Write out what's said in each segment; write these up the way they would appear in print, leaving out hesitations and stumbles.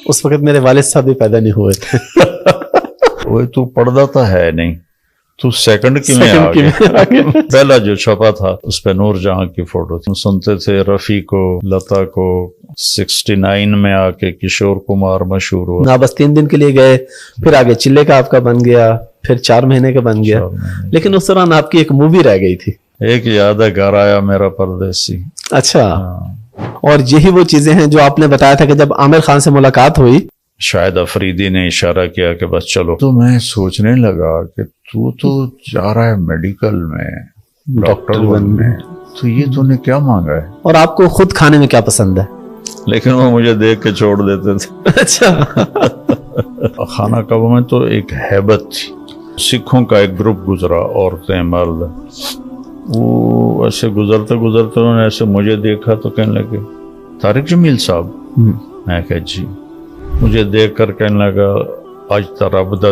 اس وقت میرے والد صاحب بھی پیدا نہیں ہوئے تھے. وہ تو پڑھتا تو ہے نہیں، تو سیکنڈ کی میں آ گیا. پہلا جو چھپا تھا اس پہ نور جہاں کی فوٹو تھی. سنتے تھے رفیع کو، لتا کو. 69 میں آ کے کشور کمار مشہور ہوا. بس 3 دن کے لیے گئے، پھر آگے چلے کا آپ کا بن گیا، پھر 4 مہینے کا بن گیا. لیکن اس دوران آپ کی ایک مووی رہ گئی تھی. ایک یاد ہے، گھر آیا میرا پردیسی. اچھا. اور یہی وہ چیزیں ہیں جو آپ نے بتایا تھا کہ جب عامر خان سے ملاقات ہوئی، شاہد افریدی نے اشارہ کیا کہ بس چلو. تو میں سوچنے لگا کہ تو جا رہا ہے میڈیکل میں، ڈاکٹر بننے، تو یہ تو نے کیا مانگا ہے. اور آپ کو خود کھانے میں کیا پسند ہے؟ لیکن وہ مجھے دیکھ کے چھوڑ دیتے تھے. اچھا. خانہ کعبہ میں تو ایک ہیبت تھی. سکھوں کا ایک گروپ گزرا، عورتیں مرد. وہ ایسے گزرتے گزرتے انہوں نے ایسے مجھے دیکھا تو کہنے لگے طارق جمیل صاحب. میں کہا جی. مجھے دیکھ کر کہنے لگا آج رب دا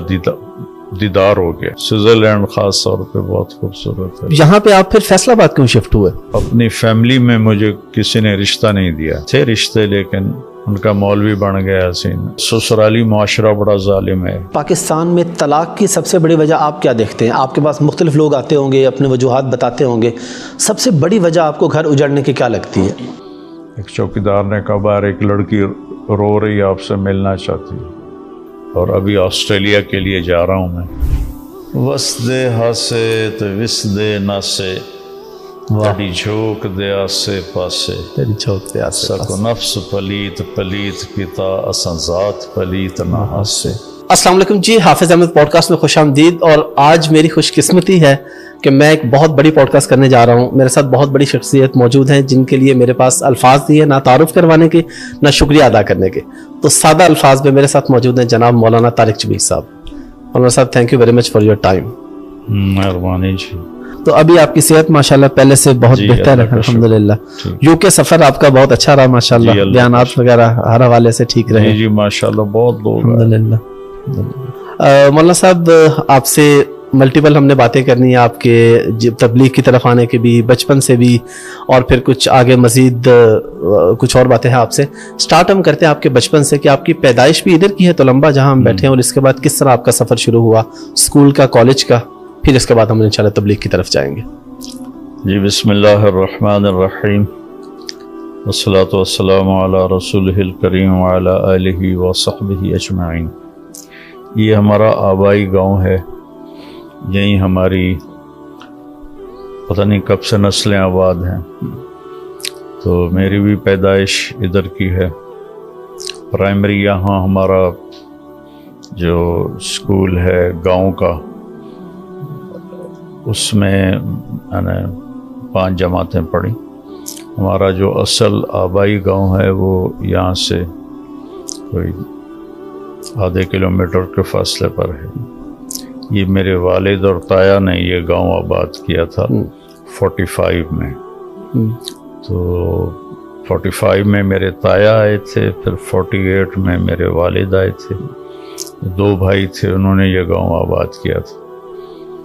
دیدار ہو گیا. سوئٹزرلینڈ خاص طور پہ بہت خوبصورت ہے. یہاں پہ آپ پھر فیصل آباد کیوں شفٹ ہوئے؟ اپنی فیملی میں مجھے کسی نے رشتہ نہیں دیا. تھے رشتے لیکن ان کا مولوی بن گیا حسین. سسرالی معاشرہ بڑا ظالم ہے. پاکستان میں طلاق کی سب سے بڑی وجہ آپ کیا دیکھتے ہیں؟ آپ کے پاس مختلف لوگ آتے ہوں گے، اپنے وجوہات بتاتے ہوں گے. سب سے بڑی وجہ آپ کو گھر اجڑنے کی کیا لگتی ہے؟ ایک چوکیدار نے کہا باہر ایک لڑکی رو رہی آپ سے ملنا چاہتی، اور ابھی آسٹریلیا کے لیے جا رہا ہوں میں. وسدے ہاسے تو وسدے ناسے، تیری جھوک دے آسے پاسے، تیری جھوک دے آسے سکو نفس پلیت پلیت کتا اساں ذات پلیت نہ ہاسے. السلام علیکم جی، حافظ احمد پوڈ کاسٹ میں خوش آمدید. اور آج میری خوش قسمتی ہے کہ میں ایک بہت بڑی پوڈ کاسٹ کرنے جا رہا ہوں. میرے ساتھ بہت بڑی شخصیت موجود ہیں جن کے لیے میرے پاس الفاظ نہیں ہے، نہ تعارف کروانے کے نہ شکریہ ادا کرنے کے. تو سادہ الفاظ میں میرے ساتھ موجود ہیں جناب مولانا طارق جمیل صاحب. مولانا صاحب thank you very much for your time. مہربانی جی. تو ابھی آپ کی صحت ماشاءاللہ پہلے سے بہت بہتر ہے الحمدللہ. یو کے سفر آپ کا بہت اچھا رہا ماشاءاللہ، بیانات وغیرہ ہر حوالے سے ٹھیک رہے. جی ماشاءاللہ بہت لوگ الحمدللہ. مولانا صاحب آپ سے ملٹیپل ہم نے باتیں کرنی ہیں، آپ کے تبلیغ کی طرف آنے کے بھی، بچپن سے بھی، اور پھر کچھ آگے مزید کچھ اور باتیں ہیں آپ سے. سٹارٹ ہم کرتے ہیں آپ کے بچپن سے کہ آپ کی پیدائش بھی ادھر کی ہے تولمبا جہاں ہم بیٹھے ہیں، اور اس کے بعد کس طرح آپ کا سفر شروع ہوا اسکول کا، کالج کا، پھر اس کے بعد ہم انشاءاللہ تبلیغ کی طرف جائیں گے. جی بسم اللہ الرحمن الرحیم، والصلاة والسلام علی رسولہ الکریم وعلی آلہ وصحبہ اجمعین. یہ ہمارا آبائی گاؤں ہے، یہیں ہماری پتہ نہیں کب سے نسلیں آباد ہیں. تو میری بھی پیدائش ادھر کی ہے. پرائمری یہاں ہمارا جو اسکول ہے گاؤں کا، اس میں میں نے 5 جماعتیں پڑھی. ہمارا جو اصل آبائی گاؤں ہے وہ یہاں سے کوئی آدھے کلومیٹر کے فاصلے پر ہے. یہ میرے والد اور تایا نے یہ گاؤں آباد کیا تھا 45 میں. تو 45 میں میرے تایا آئے تھے، پھر 48 میں میرے والد آئے تھے. 2 بھائی تھے، انہوں نے یہ گاؤں آباد کیا تھا.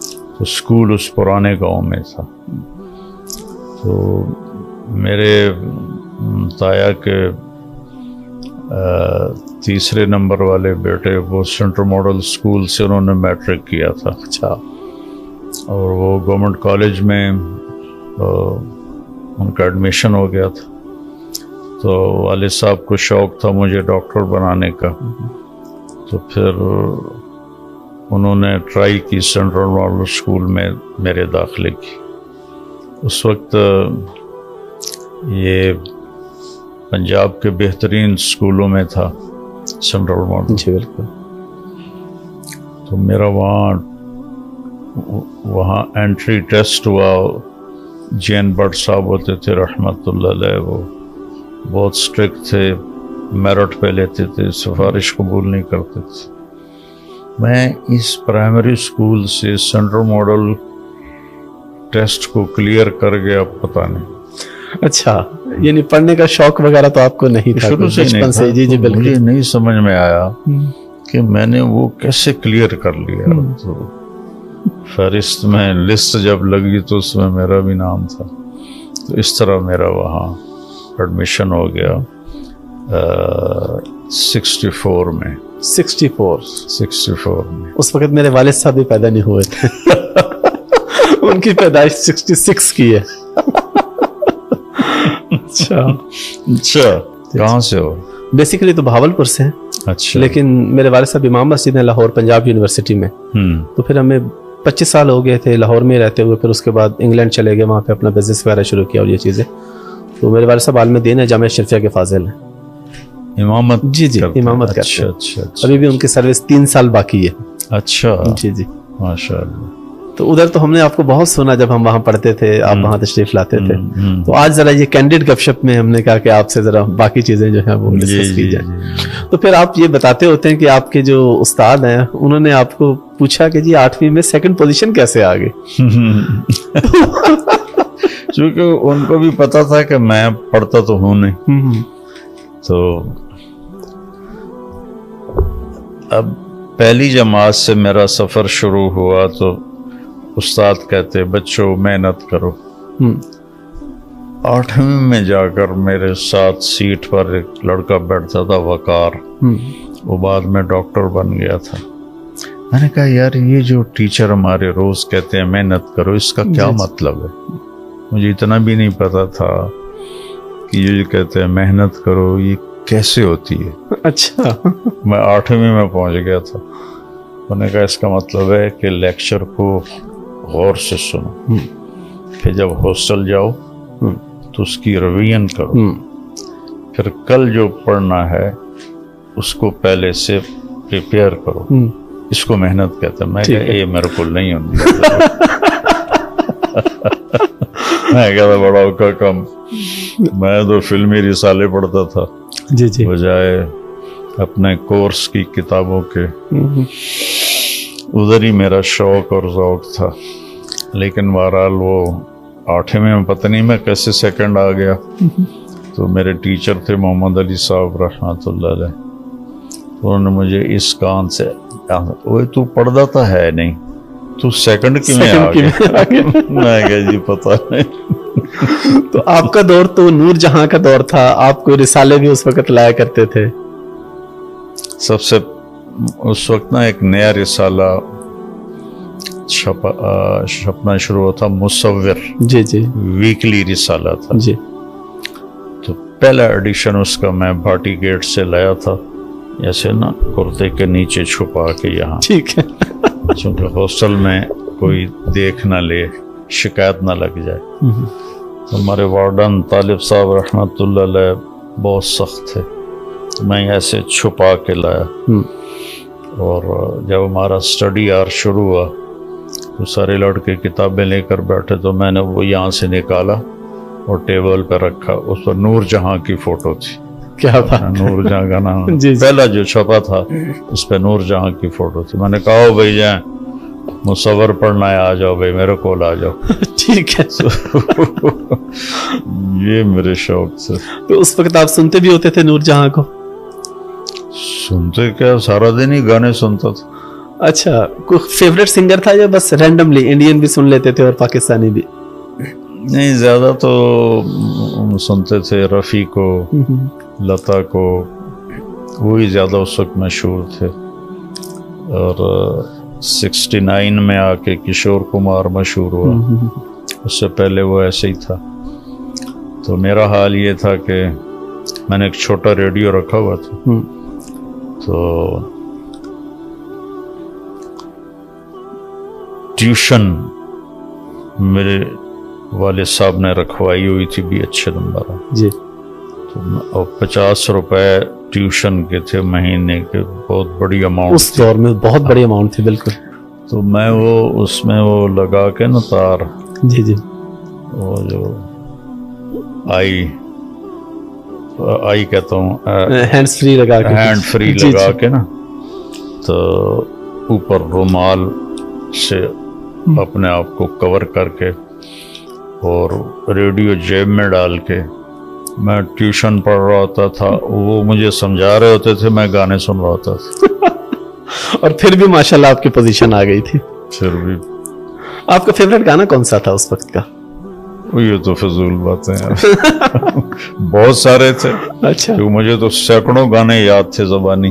تو اسکول اس پرانے گاؤں میں تھا. تو میرے تایا کے تیسرے نمبر والے بیٹے وہ سینٹرل ماڈل اسکول سے انہوں نے میٹرک کیا تھا. اچھا. اور وہ گورنمنٹ کالج میں ان کا ایڈمیشن ہو گیا تھا. تو والد صاحب کو شوق تھا مجھے ڈاکٹر بنانے کا. تو پھر انہوں نے ٹرائی کی سینٹرل ماڈل اسکول میں میرے داخلے کی. اس وقت یہ پنجاب کے بہترین اسکولوں میں تھا سینٹرل ماڈل. جی بالکل. تو میرا وہاں انٹری ٹیسٹ ہوا. جین بٹ صاحب ہوتے تھے رحمت اللہ علیہ، وہ بہت اسٹرکٹ تھے، میرٹ پہ لیتے تھے، سفارش قبول نہیں کرتے تھے. میں اس پرائمری اسکول سے سینٹرل ماڈل ٹیسٹ کو کلیئر کر گیا، پتہ نہیں. اچھا، یعنی پڑھنے کا شوق وغیرہ تو آپ کو نہیں تھا شروع سے نہیں تھا. جی بالکل. مجھے نہیں سمجھ میں آیا کہ میں نے وہ کیسے کلیئر کر لیا. تو فہرست میں لسٹ جب لگی تو اس میں میرا بھی نام تھا. تو اس طرح میرا وہاں ایڈمیشن ہو گیا 64 میں. 64 میں. اس وقت میرے والد صاحب بھی پیدا نہیں ہوئے تھے. ان کی پیدائش 66 کی ہے. اچھا کہاں سے ہو؟ بیسیکلی تو بہاولپور سے ہیں. اچھا. لیکن میرے والد صاحب امام مسجد ہیں لاہور پنجاب یونیورسٹی میں. تو پھر ہمیں 25 سال ہو گئے تھے لاہور میں رہتے ہوئے. پھر اس کے بعد انگلینڈ چلے گئے, وہاں پہ اپنا بزنس وغیرہ شروع کیا اور یہ چیزیں. تو میرے والد صاحب عالم دین ہے, جامعہ اشرفیہ کے فاضل ہیں. امامت؟ جی امامت کرتے ہیں. اچھا. ابھی بھی ان کی سروس 3 سال باقی ہے. اچھا. جی ماشاء اللہ. تو ادھر تو ہم نے آپ کو بہت سنا جب ہم وہاں پڑھتے تھے, آپ وہاں تشریف لاتے تھے. تو آج ذرا یہ کینڈیڈ گپ شپ میں ہم نے کہا کہ آپ سے ذرا باقی چیزیں جو ہیں وہ ڈسکس کی جائیں. تو پھر آپ یہ بتاتے ہوتے ہیں کہ آپ کے جو استاد ہیں انہوں نے آپ کو پوچھا کہ جی 8ویں میں 2nd پوزیشن کیسے آ گئی؟ چونکہ ان کو بھی پتا تھا کہ میں پڑھتا تو ہوں نہیں. تو اب پہلی جماعت سے میرا سفر شروع ہوا تو استاد کہتے بچوں محنت کرو. 8ویں میں جا کر میرے ساتھ سیٹ پر ایک لڑکا بیٹھتا تھا وقار, وہ بعد میں ڈاکٹر بن گیا تھا. میں نے کہا یار یہ جو ٹیچر ہمارے روز کہتے ہیں محنت کرو, اس کا کیا مطلب ہے؟ مجھے اتنا بھی نہیں پتا تھا کہ یہ کہتے ہیں محنت کرو یہ کیسے ہوتی ہے. اچھا. میں 8ویں میں پہنچ گیا تھا. میں نے کہا اس کا مطلب ہے کہ لیکچر کو غور سے سنو, پھر جب ہاسٹل جاؤ تو اس کی ریویژن کرو, پھر کل جو پڑھنا ہے اس کو پہلے سے پریپیئر کرو. اس کو محنت کہتے ہیں. میں کہا یہ میرے کو نہیں ہوتی. میں کہتا بڑا کا کم, میں تو فلمی رسالے پڑھتا تھا بجائے اپنے کورس کی کتابوں کے. ادھر ہی میرا شوق اور ذوق تھا. لیکن بہرحال وہ 8ویں میں پتہ نہیں میں کیسے 2nd آ گیا. تو میرے ٹیچر تھے محمد علی صاحب رحمۃ اللہ علیہ. انہوں نے مجھے اس کان سے وہ تو پڑھتا تو ہے نہیں, تو 2nd کی میں آ گیا. میں کہا جی پتہ نہیں. تو آپ کا دور تو نور جہاں کا دور تھا, آپ کو رسالے بھی اس وقت لایا کرتے تھے. سب سے اس وقت نا ایک نیا رسالہ چھپنا شروع ہوتا, مصور. جی ویکلی رسالہ تھا. جی. تو پہلا ایڈیشن اس کا میں بھاٹی گیٹ سے لایا تھا, ایسے نا کرتے کے نیچے چھپا کے یہاں. ٹھیک ہے. چونکہ ہاسٹل میں کوئی دیکھ نہ لے, شکایت نہ لگ جائے. تو ہمارے وارڈن طالب صاحب رحمۃ اللہ علیہ بہت سخت تھے. میں ایسے چھپا کے لایا. اور جب ہمارا اسٹڈی آر شروع ہوا تو سارے لڑکے کتابیں لے کر بیٹھے, تو میں نے وہ یہاں سے نکالا اور ٹیبل پہ رکھا. اس پر نور جہاں کی فوٹو تھی. کیا بات. نور جہاں کا نام جی. پہلا جو چھپا تھا اس پہ نور جہاں کی فوٹو تھی. میں نے کہا بھائی جائیں مصور پڑھنا ہے, آ جاؤ بھائی میرے کول آ جاؤ. ٹھیک ہے. یہ میرے شوق سے. تو اس وقت آپ سنتے بھی ہوتے تھے نور جہاں کو؟ سنتے کیا, سارا دن ہی گانے سنتا تھا. اچھا, کوئی فیوریٹ سنگر تھا یا بس رینڈملی انڈین بھی سن لیتے تھے اور پاکستانی بھی؟ نہیں, زیادہ تو سنتے تھے رفیع کو, لتا کو, وہی زیادہ اس وقت مشہور تھے. اور 69 میں آ کے کشور کمار مشہور ہوا, اس سے پہلے وہ ایسے ہی تھا. تو میرا حال یہ تھا کہ میں نے ایک چھوٹا ریڈیو رکھا ہوا تھا. تو ٹیوشن میرے والد صاحب نے رکھوائی ہوئی تھی بھی اچھے نمبر. جی. اور 50 روپے ٹیوشن کے تھے مہینے کے, بہت بڑی اماؤنٹ. اس دور میں بہت بڑی اماؤنٹ تھی. بالکل. تو میں وہ اس میں وہ لگا کے نا تار, جی وہ جو آئی کہتا ہوں, ہینڈ فری لگا کے, ہینڈ فری لگا کے نا, تو اوپر رومال سے اپنے آپ کو کور کر کے اور ریڈیو جیب میں ڈال کے میں ٹیوشن پڑھ رہا ہوتا تھا. وہ مجھے سمجھا رہے ہوتے تھے, میں گانے سن رہا ہوتا تھا. اور پھر بھی ماشاءاللہ آپ کی پوزیشن آ گئی تھی. پھر بھی آپ کا فیوریٹ گانا کون سا تھا اس وقت کا؟ یہ تو فضول باتیں ہیں بہت سارے تھے. اچھا. مجھے تو سینکڑوں گانے یاد تھے زبانی.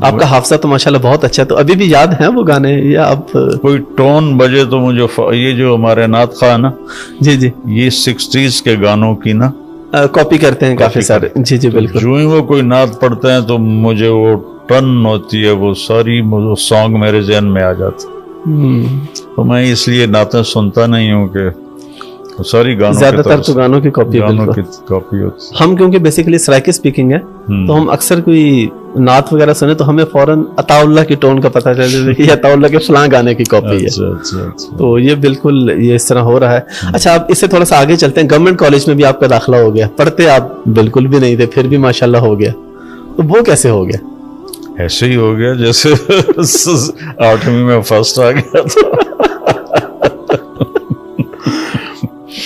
آپ کا حافظہ تو ماشاءاللہ بہت اچھا ہے, تو ابھی بھی یاد ہیں وہ گانے یا اب کوئی ٹون بجے تو مجھے یہ جو ہمارے نعت خواہ نا, جی جی یہ 60s کے گانوں کی نا کاپی کرتے ہیں کافی سارے. جی جی بالکل. جو ہی وہ کوئی نعت پڑھتے ہیں تو مجھے وہ ٹن ہوتی ہے, وہ ساری سانگ میرے ذہن میں آ جاتے. تو میں اس لیے نعتیں سنتا نہیں ہوں کہ ساری گانوں زیادہ تر تو گانوں کی کاپی ہوتی. ہم کیونکہ بیسیکلی سرائکی اسپیکنگ ہے تو ہم اکثر کوئی نعت وغیرہ سنے تو ہمیں فوراً عطا اللہ کی ٹون کا پتہ چل جاتا ہے کہ عطا اللہ کے فلاں گانے کی کاپی ہے. تو یہ بالکل یہ اس طرح ہو رہا ہے. اچھا, آپ اس سے تھوڑا سا آگے چلتے ہیں. گورنمنٹ کالج میں بھی آپ کا داخلہ ہو گیا, پڑھتے آپ بالکل بھی نہیں تھے, پھر بھی ماشاءاللہ ہو گیا. تو وہ کیسے ہو گیا؟ ایسے ہی ہو گیا جیسے 8ویں میں فرسٹ آ گیا تھا.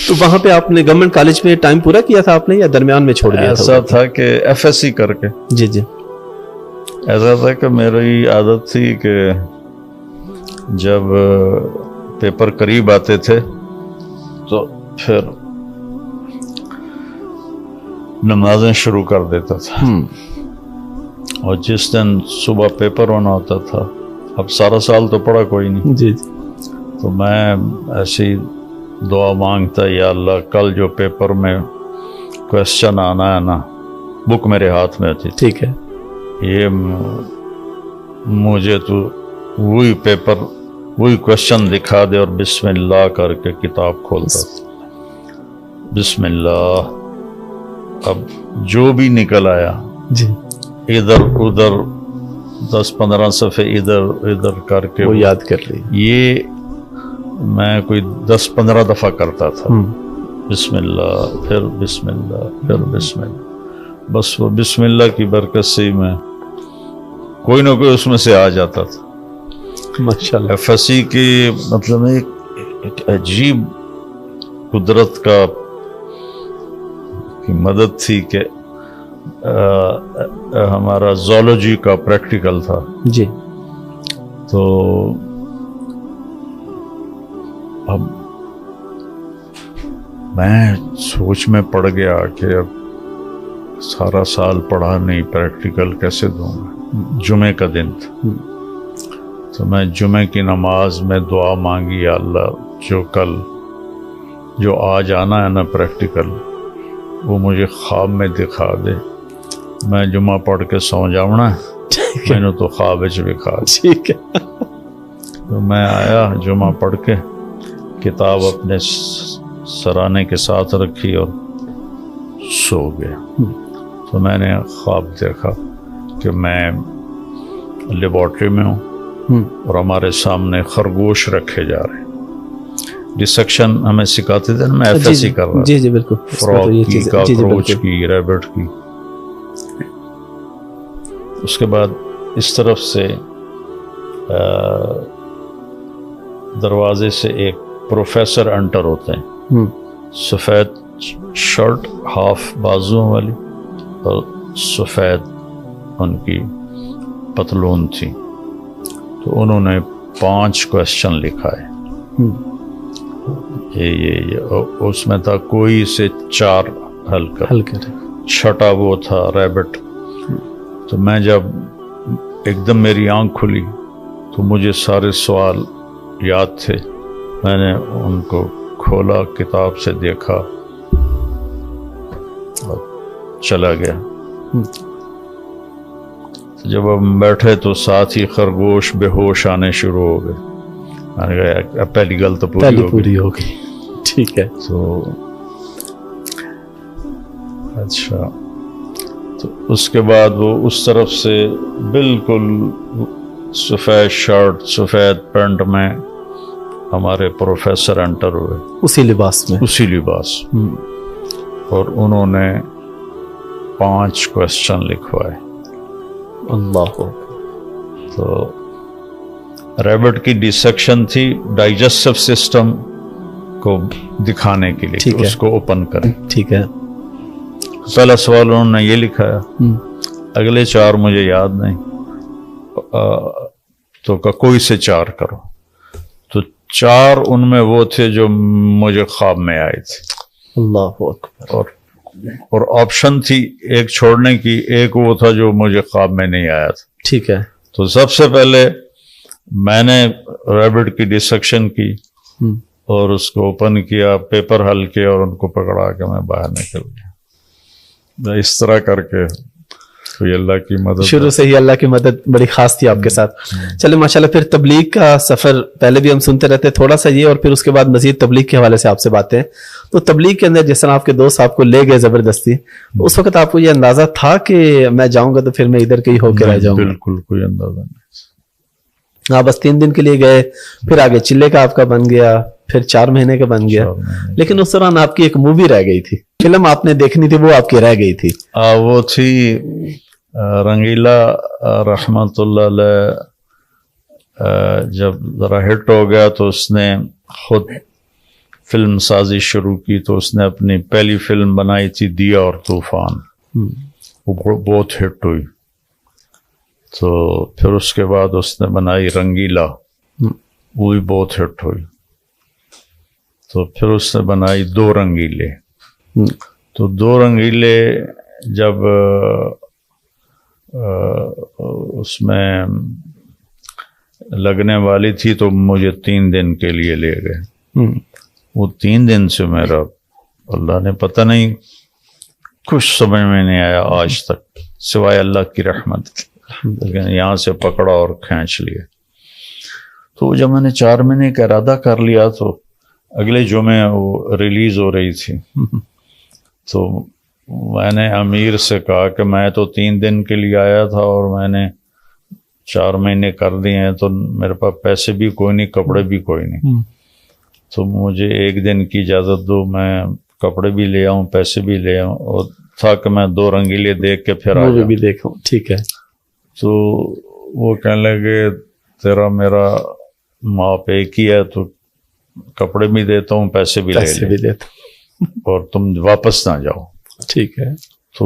تو وہاں پہ آپ نے گورنمنٹ کالج میں ٹائم پورا کیا تھا آپ نے یا درمیان میں چھوڑ دیا تھا؟ ایسا تھا کہ FSC کر کے, جی جی, ایسا تھا کہ میری عادت تھی کہ جب پیپر قریب آتے تھے تو پھر نمازیں شروع کر دیتا تھا. اور جس دن صبح پیپر ہونا ہوتا تھا, اب سارا سال تو پڑھا کوئی نہیں, جی تو میں ایسی دعا مانگتا, یا اللہ کل جو پیپر میں کوشچن آنا ہے نا, بک میرے ہاتھ میں ہوتی, ٹھیک ہے, یہ مجھے تو وہی پیپر وہی کوشچن دکھا دے اور بسم اللہ کر کے کتاب کھولتا. بسم اللہ. اب جو بھی نکل آیا, جی, ادھر ادھر 10-15 صفحے ادھر ادھر کر کے وہ یاد کر لی. یہ میں کوئی 10-15 دفعہ کرتا تھا. بسم اللہ, پھر بسم اللہ, پھر بسم اللہ. بس وہ بسم اللہ کی برکت سے میں کوئی نہ کوئی اس میں سے آ جاتا تھا. ماشاءاللہ. FSC کی مطلب ایک عجیب قدرت کا کی مدد تھی کہ ہمارا زولوجی کا پریکٹیکل تھا. جی. تو اب میں سوچ میں پڑ گیا کہ اب سارا سال پڑھا نہیں, پریکٹیکل کیسے دوں گا. جمعے کا دن تھا, تو میں جمعے کی نماز میں دعا مانگی, یا اللہ جو آج آنا ہے نا پریکٹیکل, وہ مجھے خواب میں دکھا دے. میں جمعہ پڑھ کے سو جاؤنا, میں نے تو خواب بھی کھا. ٹھیک ہے. تو میں آیا جمعہ پڑھ کے, کتاب اپنے سرانے کے ساتھ رکھی اور سو گیا. تو میں نے خواب دیکھا کہ میں لیبارٹری میں ہوں اور ہمارے سامنے خرگوش رکھے جا رہے ہیں. ڈسیکشن ہمیں سکھاتے تھے نا, میں FSC کر رہا. جی جی بالکل. فراگ کی, کاکروچ کی, ریبٹ کی. اس کے بعد اس طرف سے دروازے سے ایک پروفیسر انٹر ہوتے ہیں, سفید شرٹ ہاف بازوؤں والی اور سفید ان کی پتلون تھی. تو انہوں نے 5 کوشچن لکھائے. یہ اس میں تھا کوئی سے 4 حل کر, چھٹا وہ تھا ریبٹ. تو میں جب ایک دم میری آنکھ کھلی تو مجھے سارے سوال یاد تھے. میں نے ان کو کھولا, کتاب سے دیکھا اور چلا گیا. جب ہم بیٹھے تو ساتھ ہی خرگوش بے ہوش آنے شروع ہو گئے. میں نے کہا پہلی گل تو پوری ہو گئی. ٹھیک ہے. تو اچھا, تو اس کے بعد وہ اس طرف سے بالکل سفید شرٹ سفید پینٹ میں ہمارے پروفیسر انٹر ہوئے, اسی لباس. اور انہوں نے 5 کوشچن لکھوائے. اللہ. تو ریبٹ کی ڈسیکشن تھی ڈائجسٹو سسٹم کو دکھانے کے لیے, اس کو اوپن کریں. ٹھیک ہے. پہلا سوال انہوں نے یہ لکھایا, اگلے 4 مجھے یاد نہیں, تو کوئی سے 4 کرو. تو 4 ان میں وہ تھے جو مجھے خواب میں آئے تھے، اللہ اکبر، اور آپشن تھی ایک چھوڑنے کی، ایک وہ تھا جو مجھے خواب میں نہیں آیا تھا. ٹھیک ہے. تو سب سے پہلے میں نے ریبٹ کی ڈسیکشن کی اور اس کو اوپن کیا، پیپر حل کیا اور ان کو پکڑا کے میں باہر نکل گیا. اس طرح کر کے کوئی اللہ کی مدد، شروع سے ہی اللہ کی مدد بڑی خاص تھی آپ کے ساتھ. چلے ماشاءاللہ. پھر تبلیغ کا سفر پہلے بھی ہم سنتے رہتے، تھوڑا سا یہ اور پھر اس کے بعد مزید تبلیغ کے حوالے سے آپ سے باتیں. تو تبلیغ کے اندر جس طرح آپ کے دوست آپ کو لے گئے زبردستی، اس وقت آپ کو یہ اندازہ تھا کہ میں جاؤں گا تو پھر میں ادھر کہیں ہو کے رہ جاؤں گا؟ بالکل کوئی اندازہ نہیں. آپ بس 3 دن کے لیے گئے، پھر آگے چلے کا آپ کا بن گیا، پھر 4 مہینے کا بن گیا. لیکن اس دوران آپ کی ایک مووی رہ گئی تھی، فلم آپ نے دیکھنی تھی، وہ آپ کی رہ گئی تھی. وہ تھی رنگیلا رحمت اللہ علیہ. جب ذرا ہٹ ہو گیا تو اس نے خود فلم سازی شروع کی. تو اس نے اپنی پہلی فلم بنائی تھی دیا اور طوفان، وہ بہت ہٹ ہوئی. تو پھر اس کے بعد اس نے بنائی رنگیلا، وہ بھی بہت ہٹ ہوئی. تو پھر اس نے بنائی 2 رنگیلے. تو 2 رنگیلے جب اس میں لگنے والی تھی تو مجھے 3 دن کے لیے لے گئے. وہ 3 دن سے میرا اللہ نے پتہ نہیں کچھ سمجھ میں نہیں آیا آج تک، سوائے اللہ کی رحمت. لیکن یہاں سے پکڑا اور کھینچ لیا. تو جب میں نے 4 مہینے کا ارادہ کر لیا تو اگلے جمعے وہ ریلیز ہو رہی تھی. تو میں نے امیر سے کہا کہ میں تو 3 دن کے لیے آیا تھا اور میں نے 4 مہینے کر دیے ہیں، تو میرے پاس پیسے بھی کوئی نہیں، کپڑے بھی کوئی نہیں. تو مجھے 1 دن کی اجازت دو، میں کپڑے بھی لے آؤں، پیسے بھی لے آؤں، اور تھا کہ میں 2 رنگیلے دیکھ کے پھر آ بھی دیکھوں. ٹھیک ہے. تو وہ کہنے لگے تیرا میرا ماپ ایک ہی ہے، تو کپڑے بھی دیتا ہوں، پیسے بھی لے لیتا اور تم واپس نہ جاؤ. ٹھیک ہے. تو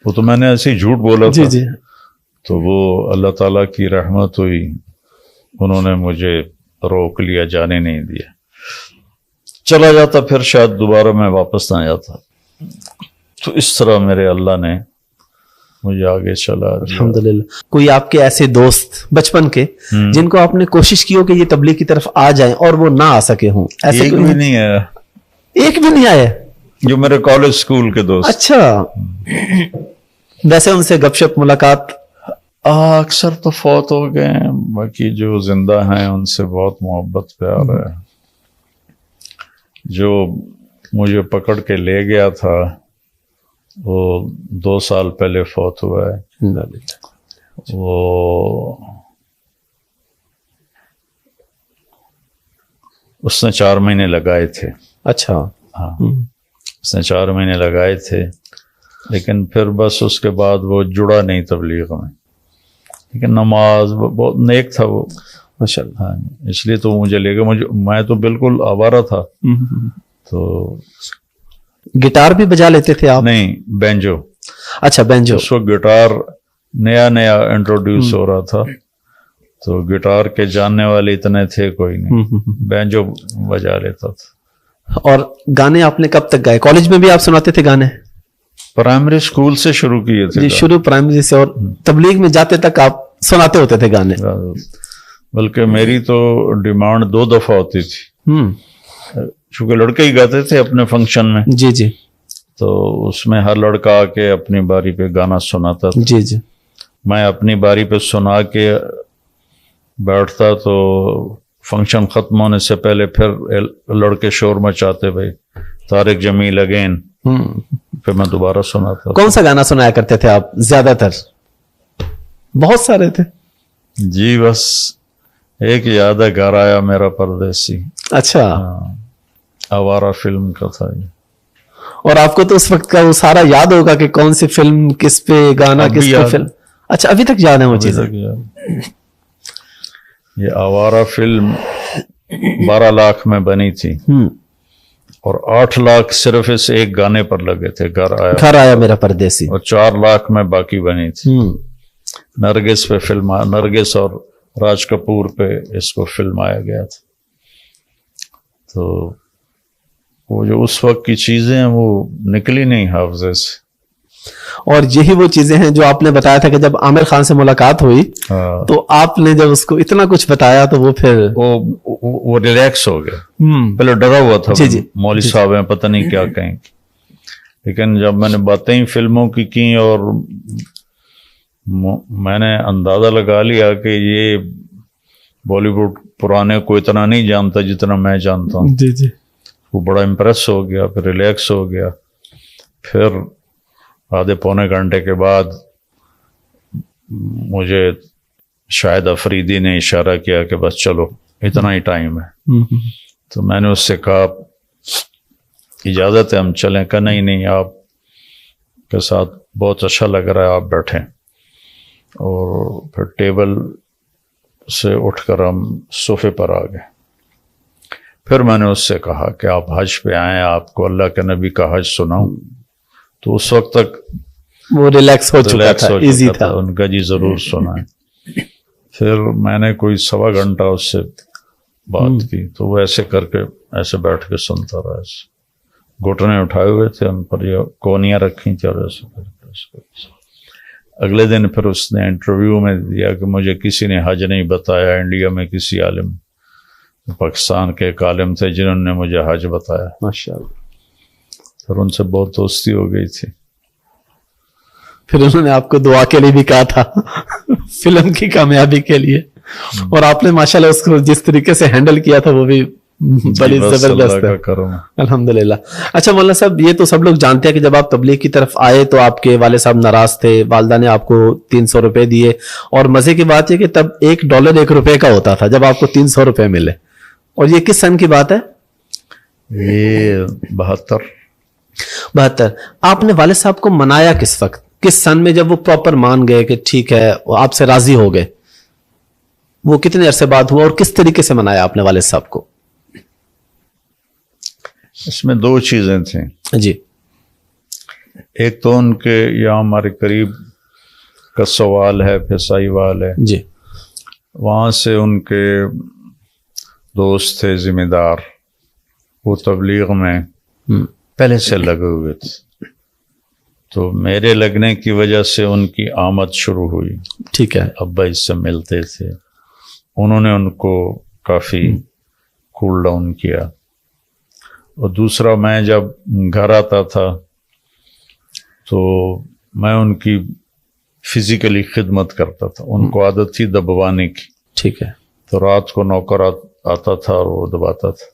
وہ تو میں نے ایسے ہی جھوٹ بولا تھا. جی. تو وہ اللہ تعالیٰ کی رحمت ہوئی، انہوں نے مجھے روک لیا، جانے نہیں دیا. چلا جاتا پھر شاید دوبارہ میں واپس نہ جاتا. تو اس طرح میرے اللہ نے مجھے آگے چلا. الحمدللہ. کوئی آپ کے ایسے دوست بچپن کے جن کو آپ نے کوشش کی ہو کہ یہ تبلیغ کی طرف آ جائیں اور وہ نہ آ سکے ہوں؟ ایسے ایک بھی نہیں آیا. ایک بھی نہیں آیا جو میرے کالج اسکول کے دوست. اچھا. ویسے ان سے گپ شپ ملاقات؟ اکثر تو فوت ہو گئے ہیں، باقی جو زندہ ہیں ان سے بہت محبت پیار ہے. جو مجھے پکڑ کے لے گیا تھا وہ 2 سال پہلے فوت ہوا ہے. وہ اس نے 4 مہینے لگائے تھے. اچھا. ہاں، اس نے 4 مہینے لگائے تھے، لیکن پھر بس اس کے بعد وہ جڑا نہیں تبلیغ میں. لیکن نماز بہت نیک تھا وہ ماشاءاللہ. ہاں، اس لیے تو مجھے لے گا. میں تو بالکل آوارہ تھا. تو گٹار بھی بجا لیتے تھے آپ؟ نہیں، بینجو. اچھا، بینجو. اس وقت گٹار نیا انٹروڈیوس ہو رہا تھا، تو گٹار کے جاننے والے اتنے تھے کوئی نہیں، بینجو بجا لیتا تھا. اور گانے آپ نے کب تک گائے؟ کالج میں بھی آپ سناتے تھے گانے؟ پرائمری اسکول سے شروع کیے تھے. جی، شروع پرائمری سے. اور تبلیغ میں جاتے تک آپ سناتے ہوتے تھے گانے؟ بلکہ میری تو ڈیمانڈ 2 دفعہ ہوتی تھی، چونکہ لڑکے ہی گاتے تھے اپنے فنکشن میں. جی جی. تو اس میں ہر لڑکا آ کے اپنی باری پہ گانا سناتا تھا. جی جی. میں اپنی باری پہ سنا کے بیٹھتا تو فنکشن ختم ہونے سے پہلے پھر لڑکے شور مچاتے، بھائی طارق جمیل اگین، پھر میں دوبارہ سناتا. کون سا گانا سنایا کرتے تھے آپ زیادہ تر؟ بہت سارے تھے. جی بس ایک یاد ہے، گھر آیا میرا پردیسی. اچھا. آوارہ فلم کا تھا یہ. اور آپ کو تو اس وقت کا وہ سارا یاد ہوگا کہ کون سی فلم کس پہ گانا کس پہ فلم. اچھا، ابھی تک یاد ہے وہ چیزیں؟ یہ آوارہ فلم 12 لاکھ میں بنی تھی اور 8 لاکھ صرف اس ایک گانے پر لگے تھے، گھر آیا میرا پردیسی، اور 4 لاکھ میں باقی بنی تھی. نرگس پہ فلم، نرگس اور راج کپور پہ اس کو فلمایا گیا تھا. تو وہ جو اس وقت کی چیزیں ہیں وہ نکلی نہیں حافظے سے. اور یہی وہ چیزیں ہیں جو آپ نے بتایا تھا کہ جب عامر خان سے ملاقات ہوئی تو آپ نے جب اس کو اتنا کچھ بتایا تو وہ پھر وہ ریلیکس ہو گیا. پہلے ڈرا ہوا تھا مولوی صاحب ہیں پتہ نہیں کیا کہیں گے, لیکن جب میں نے باتیں فلموں کی اور میں نے اندازہ لگا لیا کہ یہ بالی ووڈ پرانے کو اتنا نہیں جانتا جتنا میں جانتا ہوں. جی جی. وہ بڑا امپریس ہو گیا, پھر ریلیکس ہو گیا. پھر آدھے پونے گھنٹے کے بعد مجھے شاہد افریدی نے اشارہ کیا کہ بس چلو اتنا ہی ٹائم ہے. تو میں نے اس سے کہا اجازت ہے ہم چلیں؟ کہ نہیں آپ کے ساتھ بہت اچھا لگ رہا ہے, آپ بیٹھیں. اور پھر ٹیبل سے اٹھ کر ہم صوفے پر آ گئے. پھر میں نے اس سے کہا کہ آپ حج پہ آئیں, آپ کو اللہ کے نبی کا حج سناؤں. تو اس وقت تک وہ ریلیکس ہو چکا تھا, ایزی تھا. ان کا جی ضرور سنائیں. پھر میں نے کوئی 1.25 گھنٹہ اس سے بات کی, تو وہ ایسے کر کے ایسے بیٹھ کے سنتا رہا. گھٹنے اٹھائے ہوئے تھے, ان پر یہ کونیاں رکھی تھیں اور ایسے کر کے. اگلے دن پھر اس نے انٹرویو میں دیا کہ مجھے کسی نے حج نہیں بتایا. انڈیا میں کسی عالم, پاکستان کے ایک عالم تھے جنہوں نے مجھے حج بتایا. ماشاءاللہ. پھر ان سے بہت دوستی ہو گئی تھی. پھر انہوں نے آپ کو دعا کے لیے بھی کہا تھا فلم کی کامیابی کے لیے, اور آپ نے ماشاءاللہ اس کو جس طریقے سے ہینڈل کیا تھا وہ بھی بڑی زبردست ہے. الحمدللہ. اچھا مولانا صاحب, یہ تو سب لوگ جانتے ہیں کہ جب آپ تبلیغ کی طرف آئے تو آپ کے والد صاحب ناراض تھے, والدہ نے آپ کو 300 روپے دیے, اور مزے کی بات یہ کہ تب $1 1 روپے کا ہوتا تھا جب آپ کو 300 روپے ملے. اور یہ کس سن کی بات ہے؟ یہ 72. آپ نے والد صاحب کو منایا کس وقت, کس سن میں, جب وہ پراپر مان گئے کہ ٹھیک ہے, آپ سے راضی ہو گئے؟ وہ کتنے عرصے بعد ہوا اور کس طریقے سے منایا آپ نے والد صاحب کو؟ اس میں 2 چیزیں تھیں. جی. ایک تو ان کے یہاں ہمارے قریب کا سوال ہے, پھسائی وال ہے, جی, وہاں سے ان کے دوست تھے ذمہ دار, وہ تبلیغ میں پہلے سے لگے ہوئے تھے. تو میرے لگنے کی وجہ سے ان کی آمد شروع ہوئی. ٹھیک ہے. ابا اس سے ملتے تھے, انہوں نے ان کو کافی کول ڈاؤن کیا. اور دوسرا, میں جب گھر آتا تھا تو میں ان کی فزیکلی خدمت کرتا تھا. ان کو عادت تھی دبوانے کی. ٹھیک ہے. تو رات کو نوکر آتا تھا اور وہ دباتا تھا.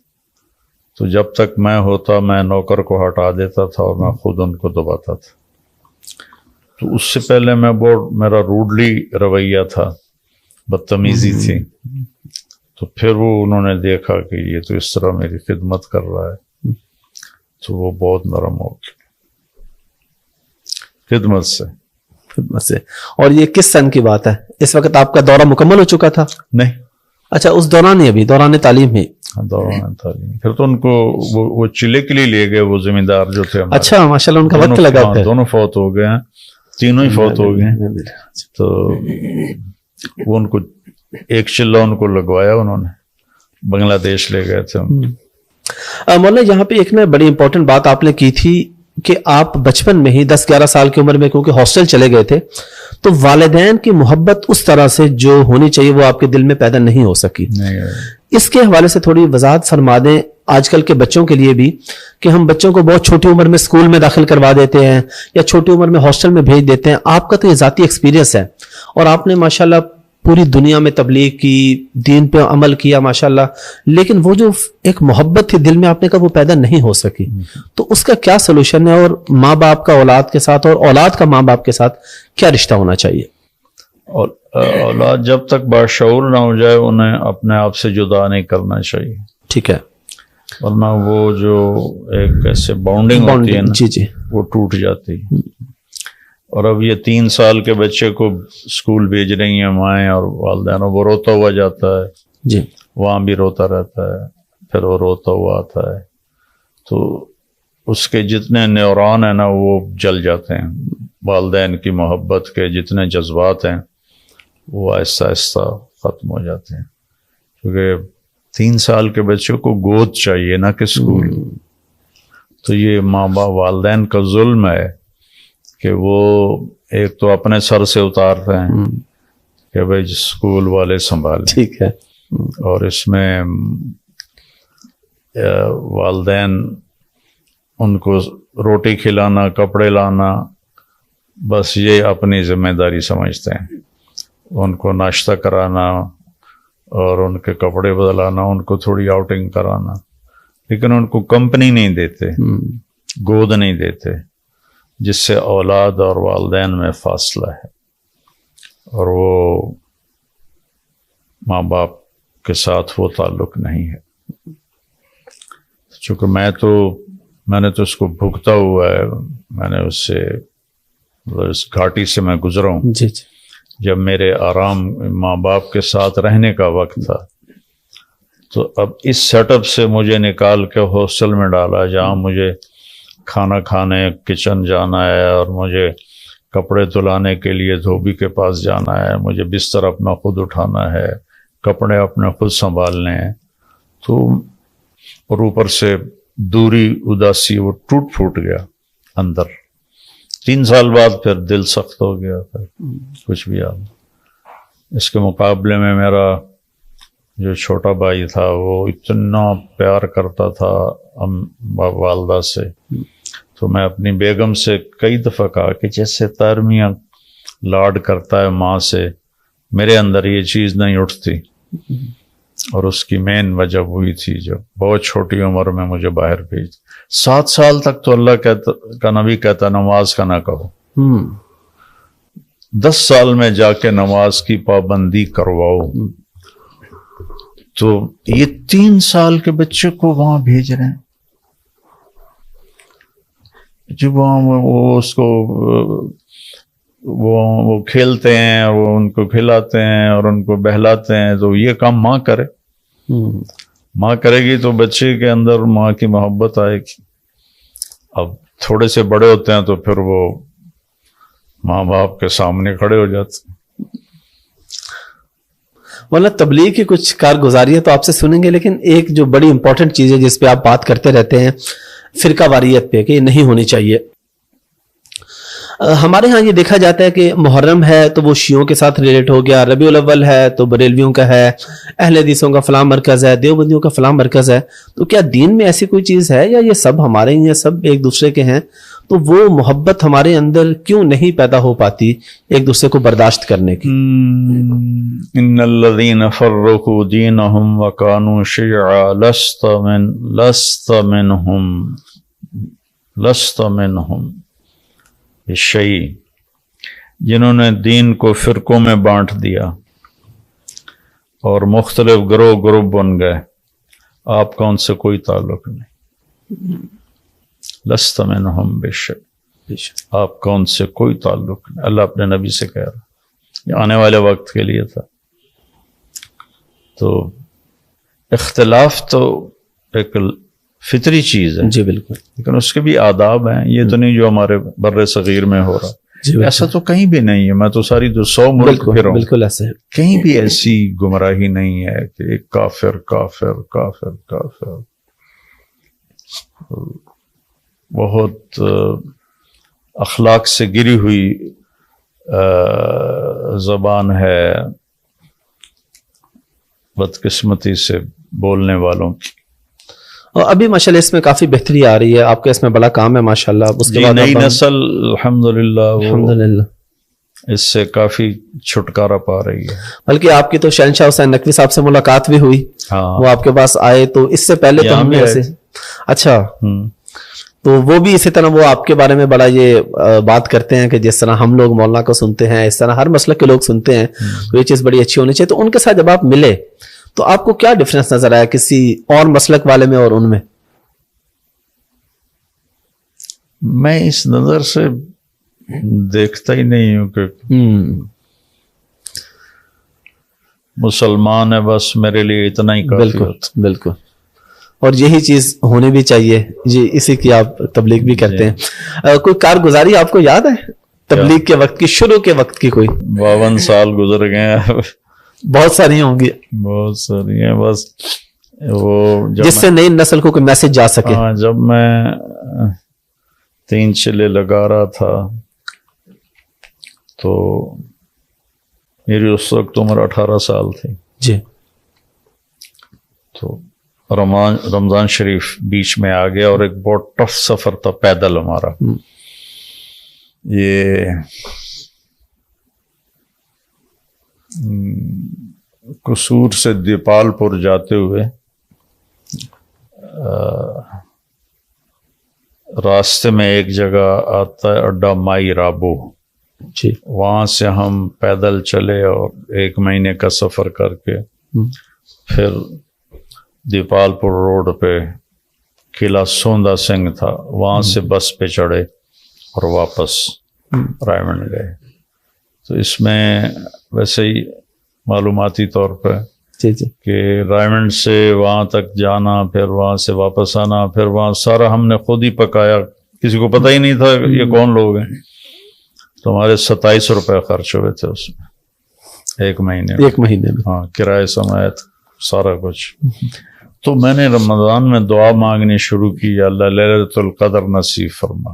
تو جب تک میں ہوتا میں نوکر کو ہٹا دیتا تھا اور میں خود ان کو دباتا تھا. تو اس سے پہلے میں بہت, میرا روڈلی رویہ تھا, بدتمیزی تھی. تو پھر وہ انہوں نے دیکھا کہ یہ تو اس طرح میری خدمت کر رہا ہے, تو وہ بہت نرم ہو گیا خدمت سے. اور یہ کس سن کی بات ہے؟ اس وقت آپ کا دورہ مکمل ہو چکا تھا؟ نہیں. اچھا, اس دوران ہی, ابھی دوران تعلیم ہی؟ دوران تعلیم. پھر تو ان کو وہ چلے کے لیے لے گئے, وہ ذمہ دار جو تھے. اچھا, ماشاءاللہ, ان کا وقت لگا. دونوں فوت ہو گئے ہیں, تینوں ہی فوت ہو گئے ہیں. تو وہ ان کو ایک چلہ ان کو لگوایا, انہوں نے بنگلہ دیش لے گئے تھے. مولانا, یہاں پہ ایک نا بڑی امپورٹنٹ بات آپ نے کی تھی کہ آپ بچپن میں ہی 10-11 سال کی عمر میں کیونکہ ہاسٹل چلے گئے تھے تو والدین کی محبت اس طرح سے جو ہونی چاہیے وہ آپ کے دل میں پیدا نہیں ہو سکی. اس کے حوالے سے تھوڑی وضاحت فرما دیں آج کل کے بچوں کے لیے بھی, کہ ہم بچوں کو بہت چھوٹی عمر میں اسکول میں داخل کروا دیتے ہیں یا چھوٹی عمر میں ہاسٹل میں بھیج دیتے ہیں. آپ کا تو یہ ذاتی ایکسپیرینس ہے اور آپ نے ماشاءاللہ پوری دنیا میں تبلیغ کی, دین پہ عمل کیا ماشاءاللہ, لیکن وہ جو ایک محبت تھی دل میں آپ نے کہا وہ پیدا نہیں ہو سکی. تو اس کا کیا سلوشن ہے, اور ماں باپ کا اولاد کے ساتھ اور اولاد کا ماں باپ کے ساتھ کیا رشتہ ہونا چاہیے؟ اور اولاد جب تک باشعور نہ ہو جائے انہیں اپنے آپ سے جدا نہیں کرنا چاہیے. ٹھیک ہے. ورنہ وہ جو ایک ایسے باؤنڈنگ ہوتی ہے نا, جی جی, وہ ٹوٹ جاتی ہے. اور اب یہ 3 سال کے بچے کو اسکول بھیج رہی ہیں مائیں اور والدین, وہ روتا ہوا جاتا ہے. جی, وہاں بھی روتا رہتا ہے, پھر وہ روتا ہوا آتا ہے. تو اس کے جتنے نیورون ہیں نا وہ جل جاتے ہیں. والدین کی محبت کے جتنے جذبات ہیں وہ آہستہ آہستہ ختم ہو جاتے ہیں. کیونکہ 3 سال کے بچوں کو گود چاہیے نہ کہ اسکول. تو یہ ماں باپ والدین کا ظلم ہے کہ وہ ایک تو اپنے سر سے اتارتے ہیں کہ بھائی اسکول والے سنبھالیں. ٹھیک ہے. اور اس میں والدین ان کو روٹی کھلانا، کپڑے لانا، بس یہ اپنی ذمہ داری سمجھتے ہیں. ان کو ناشتہ کرانا اور ان کے کپڑے بدلانا، ان کو تھوڑی آؤٹنگ کرانا، لیکن ان کو کمپنی نہیں دیتے، گود نہیں دیتے، جس سے اولاد اور والدین میں فاصلہ ہے اور وہ ماں باپ کے ساتھ وہ تعلق نہیں ہے. چونکہ میں نے تو اس کو بھگتا ہوا ہے، میں نے اس سے اس گھاٹی سے میں گزرا ہوں. جی جی. جب میرے آرام ماں باپ کے ساتھ رہنے کا وقت تھا تو اب اس سیٹ اپ سے مجھے نکال کے ہاسٹل میں ڈالا جہاں مجھے کھانا کھانے کچن جانا ہے اور مجھے کپڑے دھلانے کے لیے دھوبی کے پاس جانا ہے، مجھے بستر اپنا خود اٹھانا ہے، کپڑے اپنے خود سنبھالنے ہیں. تو اور اوپر سے دوری، اداسی، وہ ٹوٹ پھوٹ گیا اندر. 3 سال بعد پھر دل سخت ہو گیا، پھر کچھ بھی آیا. اس کے مقابلے میں میرا جو چھوٹا بھائی تھا وہ اتنا پیار کرتا تھا والدہ سے. تو میں اپنی بیگم سے کئی دفعہ کہا کہ جیسے ترمیاں لاڈ کرتا ہے ماں سے، میرے اندر یہ چیز نہیں اٹھتی. اور اس کی مین وجہ وہی تھی جب بہت چھوٹی عمر میں مجھے باہر بھیج. 7 سال تک تو اللہ کا نبی کہتا نماز کا نہ کہو. 10 سال میں جا کے نماز کی پابندی کرواؤ. تو یہ 3 سال کے بچے کو وہاں بھیج رہے ہیں، جب وہاں وہ اس کو وہ کھیلتے ہیں، وہ ان کو کھلاتے ہیں اور ان کو بہلاتے ہیں. تو یہ کام ماں کرے، ماں کرے گی تو بچے کے اندر ماں کی محبت آئے گی. اب تھوڑے سے بڑے ہوتے ہیں تو پھر وہ ماں باپ کے سامنے کھڑے ہو جاتے ہیں. مولانا تبلیغ کی کچھ کارگزاریاں تو آپ سے سنیں گے، لیکن ایک جو بڑی امپورٹنٹ چیز ہے جس پہ آپ بات کرتے رہتے ہیں، فرقہ واریت پہ، کہ یہ نہیں ہونی چاہیے. ہمارے ہاں یہ دیکھا جاتا ہے کہ محرم ہے تو وہ شیعوں کے ساتھ ریلیٹ ہو گیا، ربیع الاول ہے تو بریلویوں کا ہے، اہل حدیثوں کا فلاں مرکز ہے، دیوبندیوں کا فلاں مرکز ہے. تو کیا دین میں ایسی کوئی چیز ہے یا یہ سب ہمارے ہیں، سب ایک دوسرے کے ہیں؟ تو وہ محبت ہمارے اندر کیوں نہیں پیدا ہو پاتی ایک دوسرے کو برداشت کرنے کی؟ ان الذین فرقوا دینہم وکانوا شیعا لست منہم بشیء. جنہوں نے دین کو فرقوں میں بانٹ دیا اور مختلف گروہ بن گئے، آپ کا ان سے کوئی تعلق نہیں. لست منہم بشیء، آپ کا ان سے کوئی تعلق نہیں. اللہ اپنے نبی سے کہہ رہا، یہ آنے والے وقت کے لیے تھا. تو اختلاف تو ایک فطری چیز ہے، جی بالکل، لیکن اس کے بھی آداب ہیں. یہ تو نہیں جو ہمارے بر صغیر میں ہو رہا، ایسا تو کہیں بھی نہیں ہے. میں تو ساری 100 ملک پھر ہوں، بالکل ایسے کہیں بھی ایسی گمراہی نہیں ہے کہ ایک کافر کافر کافر کافر. بہت اخلاق سے گری ہوئی زبان ہے بدقسمتی سے بولنے والوں کی. اور ابھی ماشاءاللہ اس میں کافی بہتری آ رہی ہے، آپ کا اس میں بڑا کام ہے ماشاءاللہ. اس کے بعد نئی نسل الحمدللہ اس سے کافی چھٹکارا پا رہی ہے. بلکہ آپ کی تو شہنشاہ حسین نقوی صاحب سے ملاقات بھی ہوئی، وہ آپ کے پاس آئے. تو اس سے پہلے تو ہم نے ایسے اچھا تو وہ بھی اسی طرح وہ آپ کے بارے میں بڑا یہ بات کرتے ہیں کہ جس طرح ہم لوگ مولانا کو سنتے ہیں اس طرح ہر مسلک کے لوگ سنتے ہیں. تو یہ چیز بڑی اچھی ہونی چاہیے. تو ان کے ساتھ جب آپ ملے تو آپ کو کیا ڈفرنس نظر آیا کسی اور مسلک والے میں اور ان میں؟ میں اس نظر سے دیکھتا ہی نہیں ہوں کہ مسلمان ہے بس میرے لیے اتنا ہی کافی ہوتا. بالکل، اور یہی چیز ہونی بھی چاہیے. جی اسی کی آپ تبلیغ بھی کرتے ہیں. کوئی کارگزاری آپ کو یاد ہے تبلیغ کے وقت کی، شروع کے وقت کی کوئی؟ 52 سال گزر گئے ہیں. بہت ساری ہوں گی. بہت ساری ہیں. بس وہ جس سے نئی نسل کو کوئی میسج جا سکے. ہاں، جب میں 3 چلے لگا رہا تھا تو میری اس وقت عمر 18 سال تھی. جی. تو رمضان شریف بیچ میں آ گیا اور ایک بہت ٹف سفر تھا پیدل ہمارا. یہ قصور سے دیپال پور جاتے ہوئے راستے میں ایک جگہ آتا ہے اڈا مائی رابو. جی. وہاں سے ہم پیدل چلے اور 1 مہینے کا سفر کر کے پھر دیپال پور روڈ پہ قلعہ سوندا سنگھ تھا، وہاں سے بس پہ چڑھے اور واپس رائمنڈ گئے. تو اس میں ویسے ہی معلوماتی طور پہ کہ رائمنڈ سے وہاں تک جانا، پھر وہاں سے واپس آنا، پھر وہاں سارا ہم نے خود ہی پکایا، کسی کو پتہ ہی نہیں تھا یہ کون لوگ ہیں. تو ہمارے 27 روپے خرچ ہوئے تھے اس میں 1 مہینے میں. ہاں، کرایہ سمیت سارا کچھ. تو میں نے رمضان میں دعا مانگنی شروع کی، یا اللہ لیلۃ القدر نصیب فرما،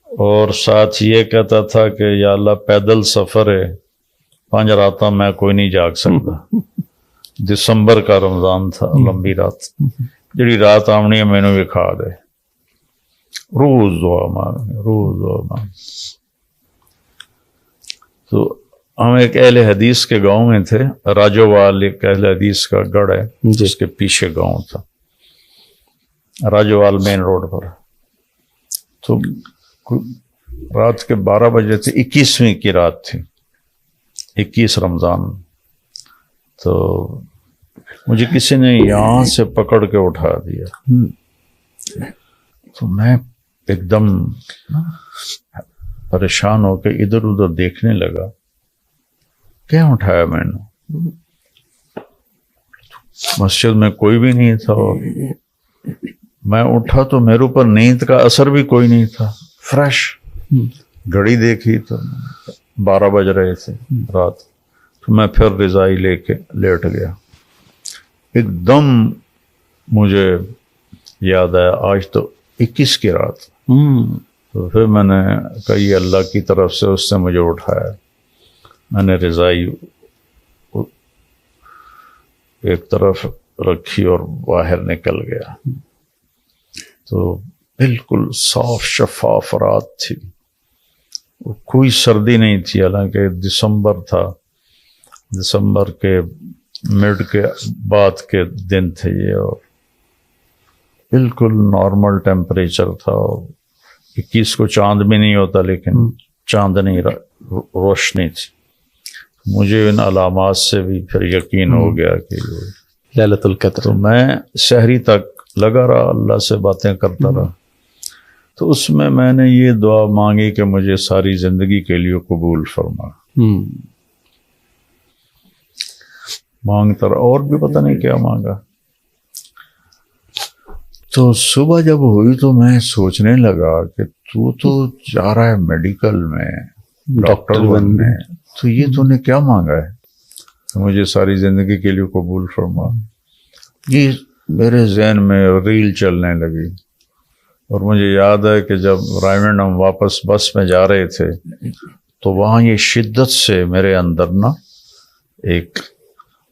اور ساتھ یہ کہتا تھا کہ یا اللہ پیدل سفر ہے، 5 راتاں میں کوئی نہیں جاگ سکتا. دسمبر کا رمضان تھا، لمبی رات، جڑی رات آمنی ہے مینوں بھی کھا دے. روز دعا مانگ. تو ہم ایک اہل حدیث کے گاؤں میں تھے، راجووال ایک اہل حدیث کا گڑھ ہے، جس کے پیچھے گاؤں تھا، راجووال مین روڈ پر. تو رات کے 12 بجے تھے، 21ویں کی رات تھی، 21 رمضان. تو مجھے کسی نے یہاں سے پکڑ کے اٹھا دیا. تو میں ایک دم پریشان ہو کے ادھر ادھر دیکھنے لگا، کیا اٹھایا میں نے؟ مسجد میں کوئی بھی نہیں تھا. میں اٹھا تو میرے اوپر نیند کا اثر بھی کوئی نہیں تھا، فریش. گھڑی دیکھی تو 12 بج رہے تھے رات. تو میں پھر رضائی لے کے لیٹ گیا. ایک دم مجھے یاد آیا آج تو 21 کی رات. تو پھر میں نے کہا یہ اللہ کی طرف سے اس نے مجھے اٹھایا. میں نے رضائی ایک طرف رکھی اور باہر نکل گیا. تو بالکل صاف شفاف رات تھی، کوئی سردی نہیں تھی، حالانکہ دسمبر تھا، دسمبر کے مڈ کے بعد کے دن تھے یہ، اور بالکل نارمل ٹیمپریچر تھا. اور 21 کو چاند بھی نہیں ہوتا، لیکن چاندنی روشنی تھی. مجھے ان علامات سے بھی پھر یقین ہو گیا کہ لیلۃ القدر. تو میں سحری تک لگا رہا، اللہ سے باتیں کرتا رہا. تو اس میں نے یہ دعا مانگی کہ مجھے ساری زندگی کے لیے قبول فرما. مانگتا رہا، اور بھی پتہ نہیں کیا مانگا. تو صبح جب ہوئی تو میں سوچنے لگا کہ تو جا رہا ہے میڈیکل میں، ڈاکٹر بننے، تو یہ تو نے کیا مانگا ہے؟ مجھے ساری زندگی کے لیے قبول فرما. یہ میرے ذہن میں ریل چلنے لگی. اور مجھے یاد ہے کہ جب رائمنڈ ہم واپس بس میں جا رہے تھے تو وہاں یہ شدت سے میرے اندر نا ایک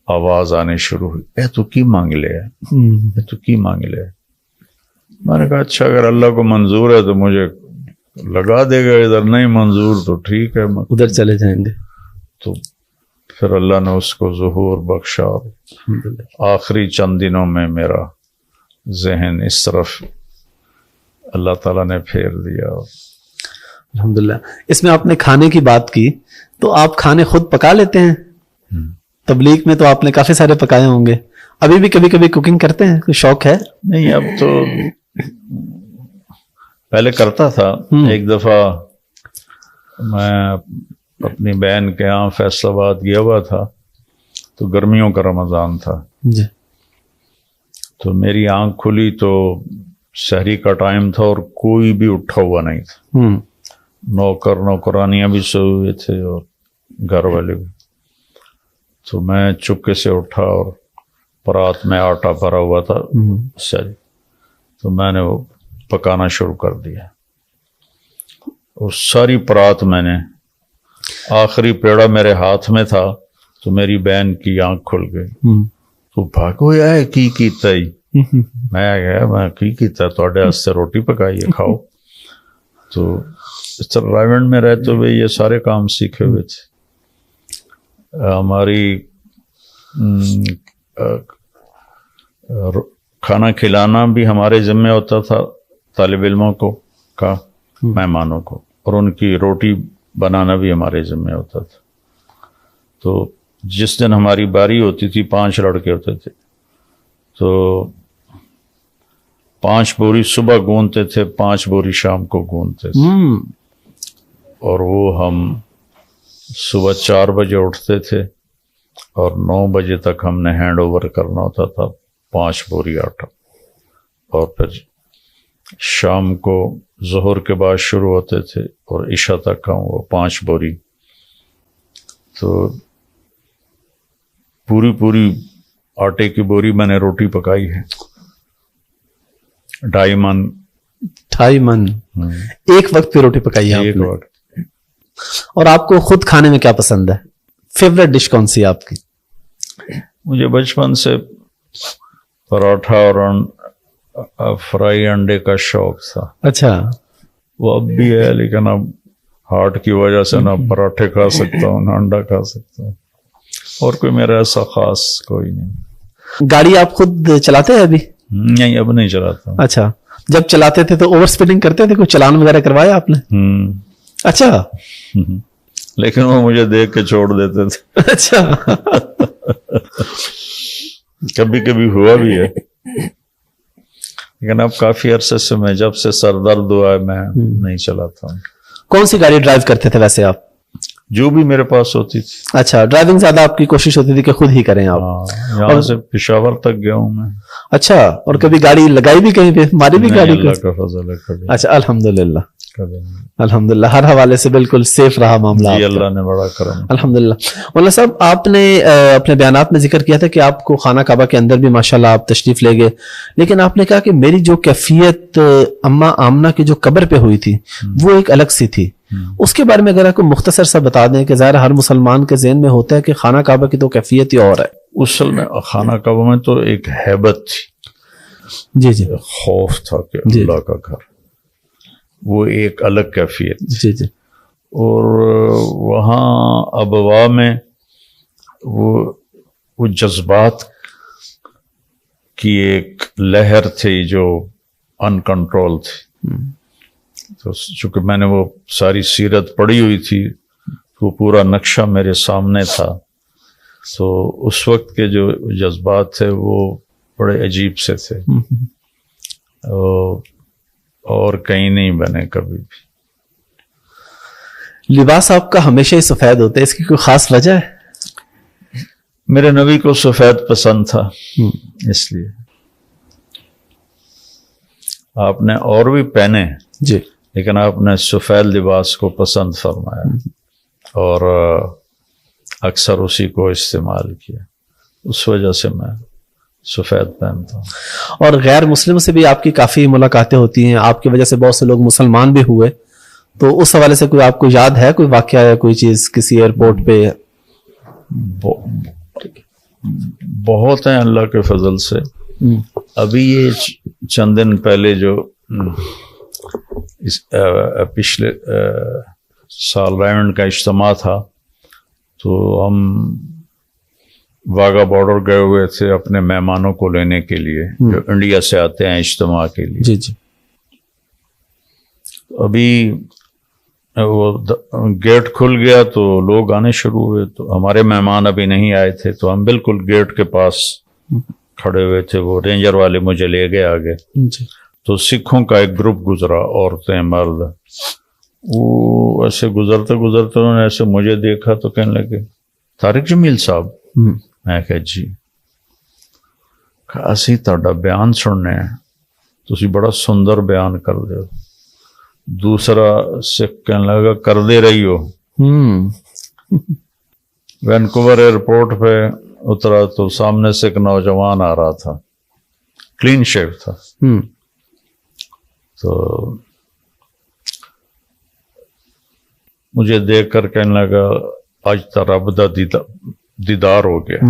آواز آنے شروع ہوئی، اے تو کی مانگ لے، اے تو کی مانگ لے. میں نے کہا اچھا اگر اللہ کو منظور ہے تو مجھے لگا دے گا، ادھر نہیں منظور تو ٹھیک ہے ادھر چلے جائیں گے. تو پھر اللہ نے اس کو ظہور بخشا. آخری چند دنوں میں میرا ذہن اس طرف اللہ تعالیٰ نے پھیر دیا. الحمدللہ. اس میں آپ نے کھانے کی بات کی، تو آپ کھانے خود پکا لیتے ہیں؟ تبلیغ میں تو آپ نے کافی سارے پکائے ہوں گے. ابھی بھی کبھی کبھی کوکنگ کرتے ہیں؟ کوئی شوق ہے؟ نہیں، اب تو پہلے کرتا تھا. ایک دفعہ میں اپنی بہن کے یہاں فیصل آباد گیا ہوا تھا، تو گرمیوں کا رمضان تھا جی. تو میری آنکھ کھلی تو سحری کا ٹائم تھا اور کوئی بھی اٹھا ہوا نہیں تھا. نوکرانیاں بھی سوئے ہوئے تھے اور گھر والے بھی. تو میں چپکے سے اٹھا اور پرات میں آٹا بھرا ہوا تھا ساری، تو میں نے وہ پکانا شروع کر دیا. اور ساری پرات میں نے، آخری پیڑا میرے ہاتھ میں تھا تو میری بہن کی آنکھ کھل گئی. تو بھاگو یا کی کیتا ہی، میں گیا، میں کی کیتا تھوڑے واسطے روٹی پکائیے کھاؤ. تو اس طرح رائیونڈ میں رہتے ہوئے یہ سارے کام سیکھے ہوئے تھے. ہماری کھانا کھلانا بھی ہمارے ذمہ ہوتا تھا، طالب علموں کو کا، مہمانوں کو، اور ان کی روٹی بنانا بھی ہمارے ذمہ ہوتا تھا. تو جس دن ہماری باری ہوتی تھی، 5 لڑکے ہوتے تھے، تو 5 بوری صبح گونتے تھے، 5 بوری شام کو گونتے تھے. اور وہ ہم صبح 4 بجے اٹھتے تھے اور 9 بجے تک ہم نے ہینڈ اوور کرنا ہوتا تھا 5 بوری آٹا. اور پھر شام کو ظہر کے بعد شروع ہوتے تھے اور عشاء تک ہم وہ 5 بوری. تو پوری آٹے کی بوری میں نے روٹی پکائی ہے، 2.5 من ایک وقت پہ روٹی پکائی ہے ایک آپ نے. وقت. اور آپ کو خود کھانے میں کیا پسند ہے؟ فیوریٹ ڈش کون سی ہے آپ کی؟ مجھے بچپن سے پراٹھا اور فرائی انڈے کا شوق تھا. اچھا. وہ اب بھی ہے، لیکن اب ہارٹ کی وجہ سے نہ پراٹھے کھا سکتا ہوں نہ انڈا کھا سکتا ہوں. اور کوئی میرا ایسا خاص کوئی نہیں. گاڑی آپ خود چلاتے ہیں ابھی؟ نہیں، اب نہیں چلاتا ہوں. اچھا. جب چلاتے تھے تو اوور اسپیڈنگ کرتے تھے؟ کوئی چلان وغیرہ کروایا آپ نے؟ اچھا. لیکن وہ مجھے دیکھ کے چھوڑ دیتے تھے. اچھا. کبھی کبھی ہوا بھی ہے، لیکن اب کافی عرصے سے میں، جب سے سر درد ہوا ہے، میں نہیں چلاتا ہوں. کون سی گاڑی ڈرائیو کرتے تھے ویسے آپ؟ جو بھی میرے پاس ہوتی تھی. اچھا. ڈرائیونگ زیادہ آپ کی کوشش ہوتی تھی کہ خود ہی کریں آپ؟ یہاں سے پشاور تک گیا ہوں میں. اچھا. اور کبھی گاڑی لگائی بھی کہیں پہ؟ ہماری بھی گاڑی اللہ کا فضل ہے. کبھی اچھا. الحمدللہ کبھی نہیں. الحمدللہ. ہر حوالے سے بالکل سیف رہا معاملہ. جی اللہ نے بڑا کرم. الحمدللہ. مولانا صاحب، آپ نے اپنے بیانات میں ذکر کیا تھا کہ آپ کو خانہ کعبہ کے اندر بھی ماشاءاللہ آپ تشریف لے گئے، لیکن آپ نے کہا کہ میری جو کیفیت اماں آمنہ کی جو قبر پہ ہوئی تھی وہ ایک الگ سی تھی. اس کے بارے میں اگر آپ کو مختصر سا بتا دیں کہ ظاہر ہر مسلمان کے ذہن میں ہوتا ہے کہ خانہ کعبہ کی تو کیفیت ہی اور ہے. اصل میں خانہ کعبہ میں تو ایک ہیبت تھی. جی. خوف تھا کہ اللہ کا گھر، وہ ایک الگ کیفیت. جی. اور وہاں ابوا میں وہ جذبات کی ایک لہر تھی جو ان کنٹرول تھی. تو چونکہ میں نے وہ ساری سیرت پڑھی ہوئی تھی، وہ پورا نقشہ میرے سامنے تھا، تو اس وقت کے جو جذبات تھے وہ بڑے عجیب سے تھے، اور کہیں نہیں بنے کبھی بھی. لباس آپ کا ہمیشہ ہی سفید ہوتا ہے، اس کی کوئی خاص وجہ ہے؟ میرے نبی کو سفید پسند تھا، اس لیے. آپ نے اور بھی پہنے جی، لیکن آپ نے سفید لباس کو پسند فرمایا اور اکثر اسی کو استعمال کیا، اس وجہ سے میں سفید پہنتا ہوں. اور غیر مسلم سے بھی آپ کی کافی ملاقاتیں ہوتی ہیں، آپ کی وجہ سے بہت سے لوگ مسلمان بھی ہوئے، تو اس حوالے سے کوئی آپ کو یاد ہے کوئی واقعہ یا کوئی چیز کسی ایئرپورٹ پہ؟ بہت ہیں اللہ کے فضل سے. ابھی یہ چند دن پہلے جو پچھلے سال رائیونڈ کا اجتماع تھا، تو ہم واگا بارڈر گئے ہوئے تھے اپنے مہمانوں کو لینے کے لیے جو انڈیا سے آتے ہیں اجتماع کے لیے. جی. ابھی وہ گیٹ کھل گیا تو لوگ آنے شروع ہوئے، تو ہمارے مہمان ابھی نہیں آئے تھے، تو ہم بالکل گیٹ کے پاس کھڑے ہوئے تھے. وہ رینجر والے مجھے لے گئے آگے. تو سکھوں کا ایک گروپ گزرا، عورتیں مرد. وہ ایسے گزرتے گزرتے انہوں نے ایسے مجھے دیکھا تو کہنے لگے طارق جمیل صاحب. میں کہا جی. اسی تہاڈا بیان سننے ہیں، تسی بڑا سندر بیان کر دے ہو. دوسرا سکھ کہنے لگا کر دے رہی ہو. وینکوور ایئرپورٹ پہ اترا تو سامنے سے ایک نوجوان آ رہا تھا, کلین شیو تھا. تو مجھے دیکھ کر کہنے لگا آج رب دا دیدار ہو گیا.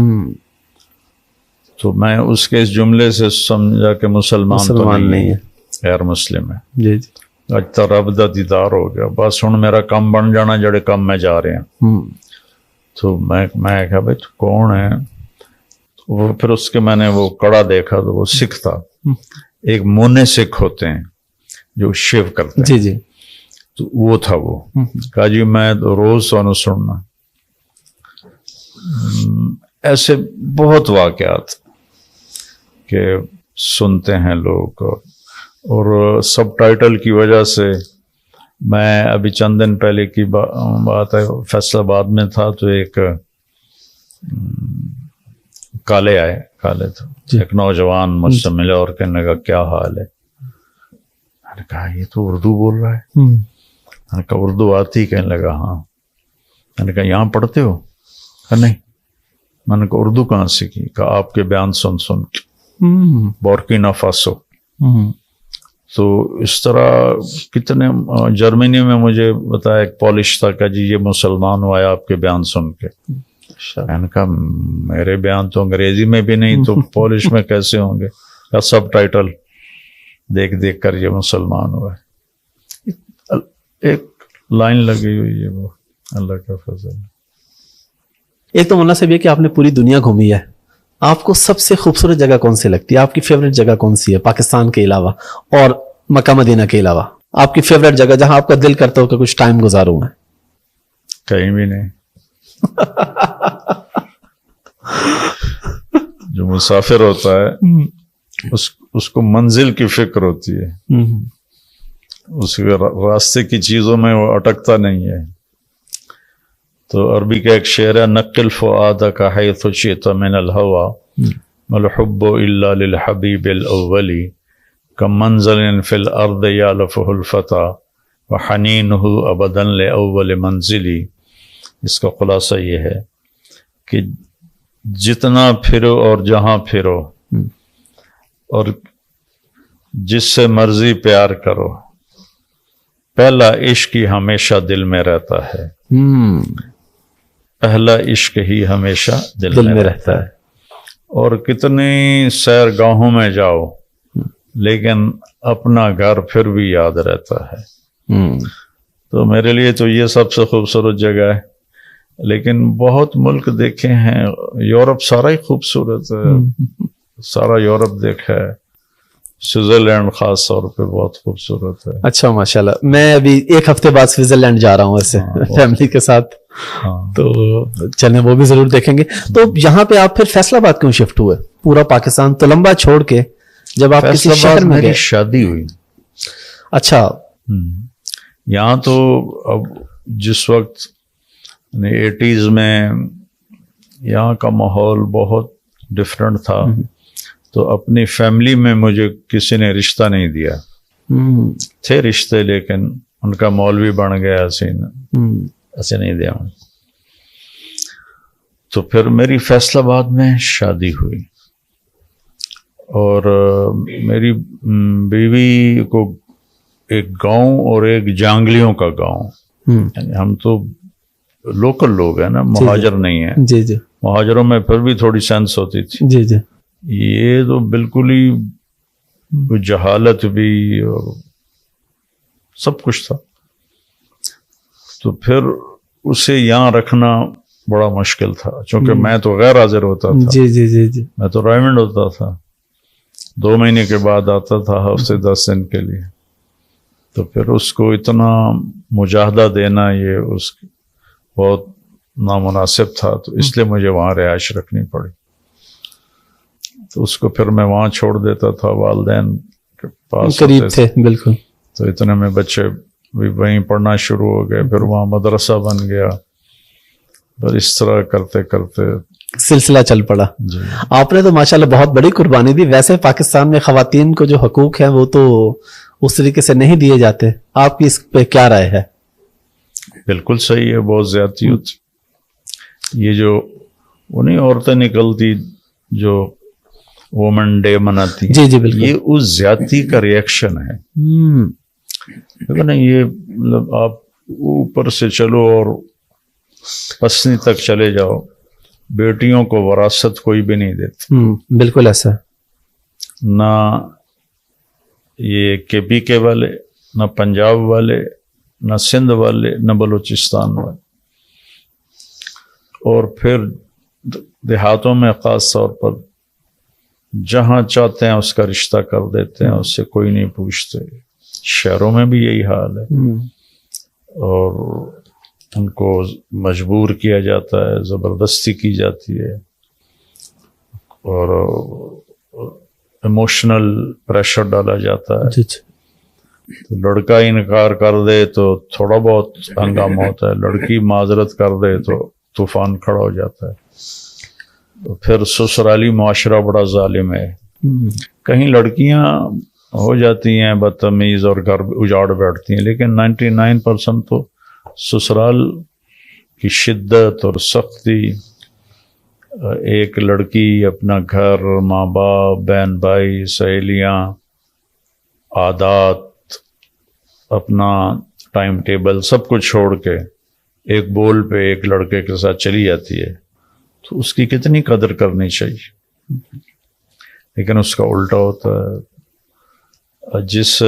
تو میں اس کے اس جملے سے سمجھا کہ مسلمان تو نہیں ہے, غیر مسلم ہے. جی جی. اج تو رب دا دیدار ہو گیا, بس ہن میرا کام بن جانا جڑے کام میں جا رہے ہیں. تو میں کہا بھائی تو کون ہے؟ وہ پھر اس کے میں نے وہ کڑا دیکھا تو وہ سکھ تھا. ایک مونے سکھ ہوتے ہیں جو شیو کرتے ہیں. جی جی. تو وہ تھا. وہ کہا جی میں تو روز سونو سننا. ایسے بہت واقعات کہ سنتے ہیں لوگ. اور سب ٹائٹل کی وجہ سے میں ابھی چند دن پہلے کی بات ہے, فیصل آباد میں تھا تو ایک کالے تھے, ایک نوجوان مجھ سے ملا اور کہنے لگا کیا حال ہے؟ میں نے کہا یہ تو اردو بول رہا ہے. میں نے کہا اردو آتی؟ کہنے لگا ہاں. میں نے کہا یہاں پڑھتے ہو؟ کہا نہیں. میں نے کہا اردو کہاں سیکھی؟ کہا آپ کے بیان سن کے. بورکینا فاسو. تو اس طرح کتنے, جرمنی میں مجھے بتایا ایک پولش تھا کہ جی یہ مسلمان ہوا ہے آپ کے بیان سن کے. میں نے کہا میرے بیان تو انگریزی میں بھی نہیں تو پولش میں کیسے ہوں گے؟ یا سب ٹائٹل دیکھ کر یہ مسلمان ہوا ہے. ایک لائن لگی ہوئی ہے, وہ اللہ کا فضل. ایک تو مولانا صاحب یہ کہ آپ نے پوری دنیا گھومی ہے, آپ کو سب سے خوبصورت جگہ کون سی لگتی ہے؟ آپ کی فیوریٹ جگہ کون سی ہے پاکستان کے علاوہ اور مکہ مدینہ کے علاوہ؟ آپ کی فیوریٹ جگہ جہاں آپ کا دل کرتا ہو کہ کچھ ٹائم گزاروں میں. کہیں بھی نہیں. جو مسافر ہوتا ہے اس کو منزل کی فکر ہوتی ہے, اس راستے کی چیزوں میں وہ اٹکتا نہیں ہے. تو عربی کا ایک شعر ہے, نقل فؤادک حیث شئت من الہوى ملحب الا للحبیب الاولی کمنزل فی الارض یالفہ الفتى وحنینہ ابدا لاول منزلی. اس کا خلاصہ یہ ہے کہ جتنا پھرو اور جہاں پھرو اور جس سے مرضی پیار کرو, پہلا عشق ہی ہمیشہ دل میں رہتا ہے. پہلا عشق ہی ہمیشہ دل میں رہتا ہے. اور کتنی سیر گاہوں میں جاؤ لیکن اپنا گھر پھر بھی یاد رہتا ہے. تو میرے لیے تو یہ سب سے خوبصورت جگہ ہے. لیکن بہت ملک دیکھے ہیں, یورپ سارا ہی خوبصورت ہے, سارا یورپ دیکھا ہے. سوئٹزرلینڈ خاص طور پہ بہت خوبصورت ہے. اچھا ماشاءاللہ. میں ابھی ایک ہفتے بعد سوئٹزرلینڈ جا رہا ہوں ایسے فیملی کے ساتھ, تو چلیں وہ بھی ضرور دیکھیں گے. تو یہاں پہ آپ پھر فیصل آباد کیوں شفٹ ہوئے؟ پورا پاکستان تو لمبا چھوڑ کے جب آپ کسی شہر میں گئے. شادی ہوئی. اچھا. یہاں تو اب جس وقت 80s میں یہاں کا ماحول بہت ڈفرینٹ تھا, تو اپنی فیملی میں مجھے کسی نے رشتہ نہیں دیا. تھے رشتے لیکن ان کا مولوی بن گیا, ایسے نہیں دیا. تو پھر میری فیصل آباد میں شادی ہوئی اور میری بیوی کو ایک گاؤں اور ایک جانگلیوں کا گاؤں, یعنی ہم تو لوکل لوگ ہیں نا, مہاجر نہیں ہیں. جی جی. مہاجروں میں پھر بھی تھوڑی سینس ہوتی تھی. جی جی. یہ تو بالکل ہی جہالت بھی اور سب کچھ تھا. تو پھر اسے یہاں رکھنا بڑا مشکل تھا, چونکہ میں تو غیر حاضر ہوتا تھا. جی جی جی جی. میں تو رائمنڈ ہوتا تھا, 2 مہینے کے بعد آتا تھا, ہفتے 10 دن کے لیے. تو پھر اس کو اتنا مجاہدہ دینا یہ اس بہت نامناسب تھا, تو اس لیے مجھے وہاں رہائش رکھنی پڑی. تو اس کو پھر میں وہاں چھوڑ دیتا تھا, والدین کے پاس قریب تھے. بالکل. تو اتنے میں بچے بھی وہیں پڑھنا شروع ہو گئے, پھر وہاں مدرسہ بن گیا, پھر اس طرح کرتے کرتے سلسلہ چل پڑا. جی. آپ نے تو ماشاءاللہ بہت بڑی قربانی دی. ویسے پاکستان میں خواتین کو جو حقوق ہیں وہ تو اس طریقے سے نہیں دیے جاتے, آپ کی اس پہ کیا رائے ہے؟ بالکل صحیح ہے, بہت زیادتی ہوتی. یہ جو وہ نہیں عورتیں نکلتی جو وومن ڈے مناتی ہیں، جی جی بالکل، یہ اس زیادتی کا ریئیکشن ہے. لیکن یہ مطلب آپ اوپر سے چلو اور پسنی تک چلے جاؤ، بیٹیوں کو وراثت کوئی بھی نہیں دیتا، بالکل ایسا، نہ یہ کے پی کے والے، نہ پنجاب والے، نہ سندھ والے، نہ بلوچستان والے. اور پھر دیہاتوں میں خاص طور پر جہاں چاہتے ہیں اس کا رشتہ کر دیتے ہیں، اس سے کوئی نہیں پوچھتے. شہروں میں بھی یہی حال ہے، اور ان کو مجبور کیا جاتا ہے، زبردستی کی جاتی ہے، اور ایموشنل پریشر ڈالا جاتا ہے. تو لڑکا انکار کر دے تو تھوڑا بہت ہنگامہ ہوتا ہے، لڑکی معذرت کر دے تو طوفان کھڑا ہو جاتا ہے. تو پھر سسرالی معاشرہ بڑا ظالم ہے. کہیں لڑکیاں ہو جاتی ہیں بدتمیز اور گھر اجاڑ بیٹھتی ہیں، لیکن 99% تو سسرال کی شدت اور سختی. ایک لڑکی اپنا گھر، ماں باپ، بہن بھائی، سہیلیاں، عادات، اپنا ٹائم ٹیبل، سب کچھ چھوڑ کے ایک بول پہ ایک لڑکے کے ساتھ چلی جاتی ہے، تو اس کی کتنی قدر کرنی چاہیے. لیکن اس کا الٹا ہوتا ہے. جس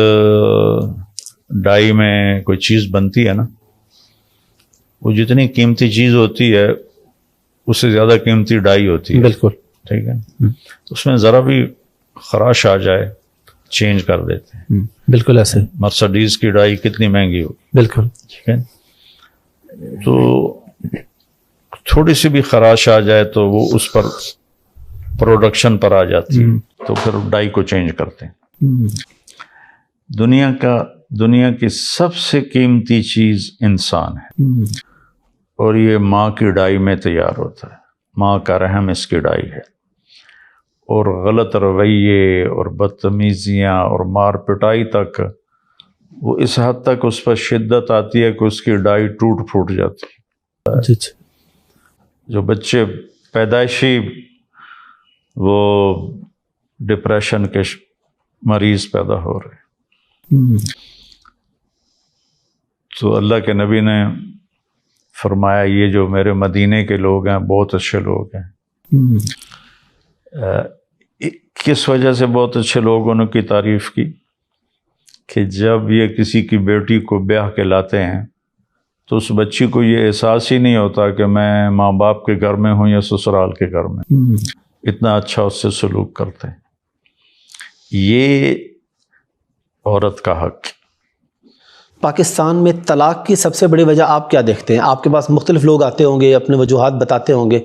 ڈائی میں کوئی چیز بنتی ہے نا، وہ جتنی قیمتی چیز ہوتی ہے اس سے زیادہ قیمتی ڈائی ہوتی ہے. بالکل ٹھیک ہے، اس میں ذرا بھی خراش آ جائے چینج کر دیتے ہیں. بالکل ایسے، مرسڈیز کی ڈائی کتنی مہنگی ہوگی، بالکل، ٹھیک ہے، تو تھوڑی سی بھی خراش آ جائے تو وہ اس پر پروڈکشن پر آ جاتی ہے، تو پھر ڈائی کو چینج کرتے ہیں. دنیا کی سب سے قیمتی چیز انسان ہے، اور یہ ماں کی ڈائی میں تیار ہوتا ہے. ماں کا رحم اس کی ڈائی ہے، اور غلط رویے اور بدتمیزیاں اور مار پٹائی تک وہ اس حد تک اس پر شدت آتی ہے کہ اس کی ڈائی ٹوٹ پھوٹ جاتی ہے. جو بچے پیدائشی وہ ڈپریشن کے مریض پیدا ہو رہے، تو اللہ کے نبی نے فرمایا یہ جو میرے مدینے کے لوگ ہیں بہت اچھے لوگ ہیں. کس وجہ سے بہت اچھے لوگوں نے کی تعریف کی کہ جب یہ کسی کی بیٹی کو بیاہ کے لاتے ہیں تو اس بچی کو یہ احساس ہی نہیں ہوتا کہ میں ماں باپ کے گھر میں ہوں یا سسرال کے گھر میں. اتنا اچھا اس سے سلوک کرتے ہیں. یہ عورت کا حق. پاکستان میں طلاق کی سب سے بڑی وجہ آپ کیا دیکھتے ہیں؟ آپ کے پاس مختلف لوگ آتے ہوں گے، اپنے وجوہات بتاتے ہوں گے،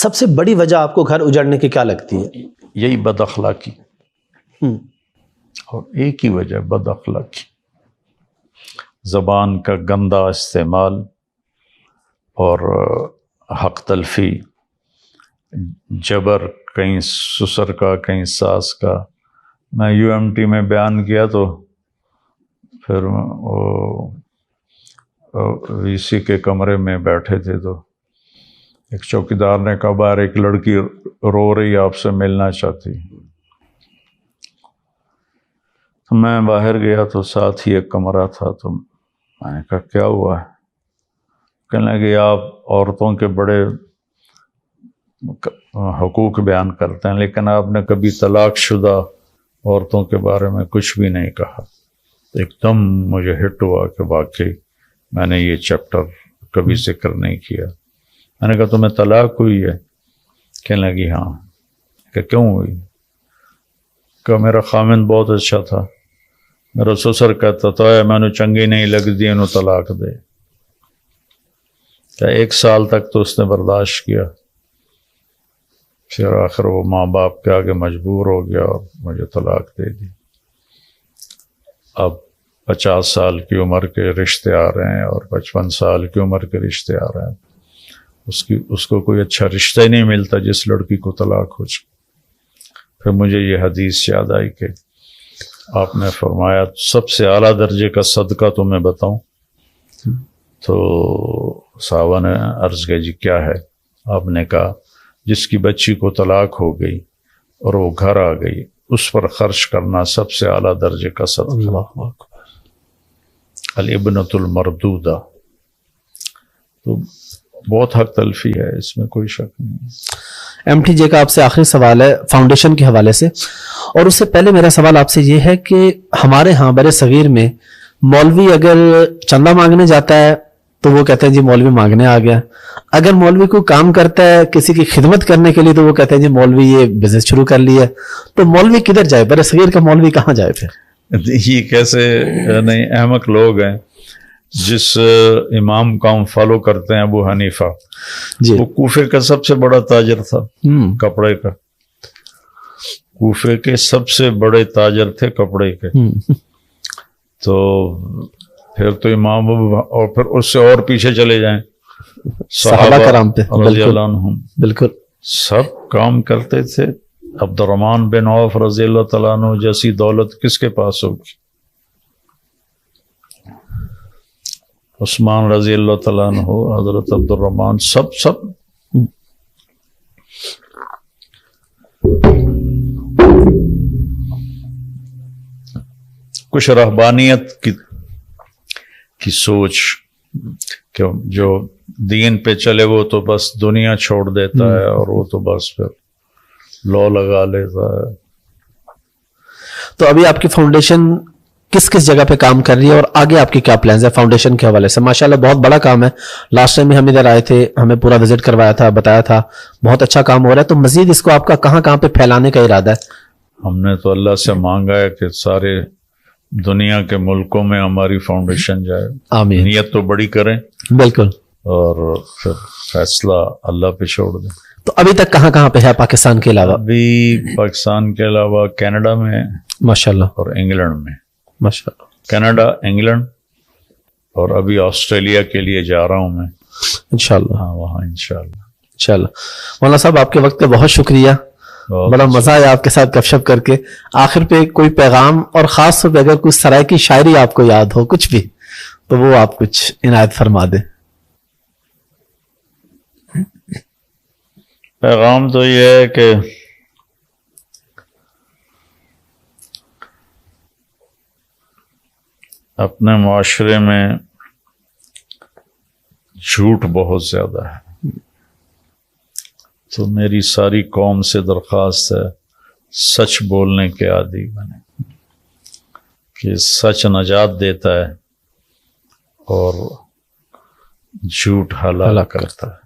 سب سے بڑی وجہ آپ کو گھر اجڑنے کی کیا لگتی ہے؟ یہی بد اخلاقی، اور ایک ہی وجہ بد اخلاقی، زبان کا گندا استعمال اور حق تلفی، جبر، کہیں سسر کا کہیں ساس کا. میں UMT میں بیان کیا تو پھر وہ VC کے کمرے میں بیٹھے تھے تو ایک چوکیدار نے کہا باہر ایک لڑکی رو رہی آپ سے ملنا چاہتی. تو میں باہر گیا تو ساتھ ہی ایک کمرہ تھا، تو میں نے کہا کیا ہوا ہے؟ کہنے لگے آپ عورتوں کے بڑے حقوق بیان کرتے ہیں لیکن آپ نے کبھی طلاق شدہ عورتوں کے بارے میں کچھ بھی نہیں کہا. ایک دم مجھے ہٹ ہوا کہ واقعی میں نے یہ چیپٹر کبھی ذکر نہیں کیا. میں نے کہا تمہیں طلاق ہوئی ہے؟ کہنے لگی ہاں. کہ کیوں ہوئی؟ کہ میرا خامند بہت اچھا تھا، میرا سسر کہتا تھا میں نے چنگی نہیں لگ دی انہوں طلاق دے. کہ 1 سال تک تو اس نے برداشت کیا، پھر آخر وہ ماں باپ کے آگے مجبور ہو گیا اور مجھے طلاق دے دی. اب 50 سال کی عمر کے رشتے آ رہے ہیں اور 55 سال کی عمر کے رشتے آ رہے ہیں. اس کو کوئی اچھا رشتہ ہی نہیں ملتا جس لڑکی کو طلاق ہو جائے. پھر مجھے یہ حدیث یاد آئی کہ آپ نے فرمایا سب سے اعلیٰ درجے کا صدقہ تو میں بتاؤں؟ تو صحابہ نے عرض کیا جی کیا ہے؟ آپ نے کہا جس کی بچی کو طلاق ہو گئی اور وہ گھر آ گئی، اس پر خرچ کرنا سب سے اعلیٰ درجے کا صدقہ۔ اللہ اکبر۔ الابنۃ المردودہ، تو بہت حق تلفی ہے، اس میں کوئی شک نہیں۔ ایم ٹی جے کا آپ سے آخری سوال ہے فاؤنڈیشن کے حوالے سے، اور اس سے پہلے میرا سوال آپ سے یہ ہے کہ ہمارے ہاں بر صغیر میں مولوی اگر چندہ مانگنے جاتا ہے تو وہ کہتے ہیں جی مولوی مانگنے آ گیا، اگر مولوی کو کام کرتا ہے کسی کی خدمت کرنے کے لیے تو وہ کہتے ہیں جی مولوی یہ بزنس شروع کر لیا ہے، تو مولوی کدھر جائے؟ بر صغیر کا مولوی کہاں جائے پھر؟ یہ کیسے نہیں احمق لوگ ہیں۔ جس امام کا ہم فالو کرتے ہیں ابو حنیفہ، جی وہ کوفے کا سب سے بڑا تاجر تھا کپڑے کا، کوفے کے سب سے بڑے تاجر تھے کپڑے کے۔ تو پھر تو امام اور پھر اس سے اور پیچھے چلے جائیں، صحابہ کرام پہ رضی اللہ عنہم بالکل سب کام کرتے تھے۔ عبد الرحمن بن عوف رضی اللہ تعالیٰ عنہ جیسی دولت کس کے پاس ہوگی؟ عثمان رضی اللہ تعالیٰ عنہ، حضرت عبد الرحمن، سب کچھ رہبانیت کی سوچ کہ جو دین پہ چلے وہ تو بس دنیا چھوڑ دیتا ہے اور وہ تو بس پھر لو لگا لیتا ہے۔ تو ابھی آپ کی فاؤنڈیشن کس کس جگہ پہ کام کر رہی ہے اور آگے آپ کی کیا پلانز ہے فاؤنڈیشن کے حوالے سے؟ ماشاءاللہ بہت بڑا کام ہے، لاسٹ ٹائم میں ہم ادھر آئے تھے، ہمیں پورا وزٹ کروایا تھا، بتایا تھا، بہت اچھا کام ہو رہا ہے، تو مزید اس کو آپ کا کہاں کہاں پہ پھیلانے کا ارادہ ہے؟ ہم نے تو اللہ سے مانگا ہے کہ سارے دنیا کے ملکوں میں ہماری فاؤنڈیشن جائے۔ آمین، نیت تو بڑی کریں بالکل، اور پھر فیصلہ اللہ پہ چھوڑ دیں۔ تو ابھی تک کہاں کہاں پہ ہے پاکستان کے علاوہ؟ ابھی پاکستان کے علاوہ کینیڈا میں ماشاءاللہ، اور انگلینڈ میں، ماشاءاللہ، کینیڈا، انگلینڈ، اور ابھی آسٹریلیا کے لیے جا رہا ہوں میں انشاءاللہ، ہاں وہاں انشاءاللہ۔ انشاءاللہ۔ مولانا صاحب آپ کے وقت کا بہت شکریہ، بڑا مزہ آیا آپ کے ساتھ گپ شپ کر کے۔ آخر پہ کوئی پیغام اور خاص طور پہ اگر کوئی سرائیکی شاعری آپ کو یاد ہو کچھ بھی تو وہ آپ کچھ عنایت فرما دیں۔ پیغام تو یہ ہے کہ اپنے معاشرے میں جھوٹ بہت زیادہ ہے، تو میری ساری قوم سے درخواست ہے سچ بولنے کے عادی بنے، کہ سچ نجات دیتا ہے اور جھوٹ ہلاک کرتا ہے۔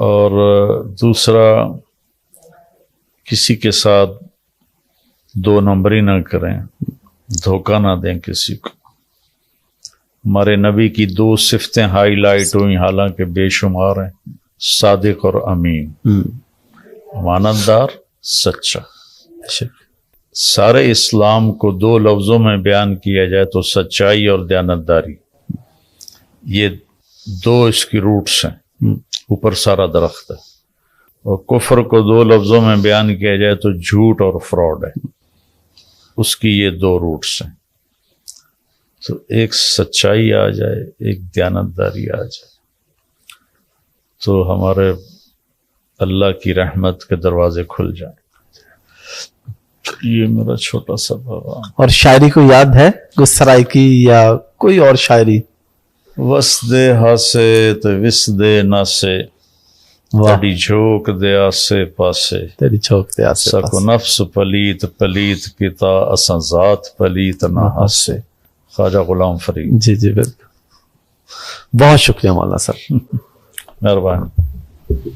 اور دوسرا، کسی کے ساتھ دو نمبری نہ کریں، دھوکہ نہ دیں کسی کو۔ ہمارے نبی کی دو صفتیں ہائی لائٹ ہوئی، حالانکہ بے شمار ہیں، صادق اور امین، امانت دار، سچا۔ سارے اسلام کو دو لفظوں میں بیان کیا جائے تو سچائی اور دیانتداری، یہ دو اس کی روٹس ہیں، اوپر سارا درخت ہے۔ اور کفر کو دو لفظوں میں بیان کیا جائے تو جھوٹ اور فراڈ ہے، اس کی یہ دو روٹس ہیں۔ تو ایک سچائی آ جائے، ایک دیانتداری آ جائے تو ہمارے اللہ کی رحمت کے دروازے کھل جائیں۔ یہ میرا چھوٹا سا پیغام۔ اور شاعری کو یاد ہے کوئی سرائیکی یا کوئی اور شاعری؟ وس دے ہاسے تو وس دے ناسے، تیری جھوک دے آسے پاسے، تیری جھوک دے آسے سکو نفس پلیت پلیت کتا اساں ذات پلیت نہ ہاسے۔ خواجہ غلام فرید۔ جی جی بالکل، بہت شکریہ مولانا صاحب، مہربانی۔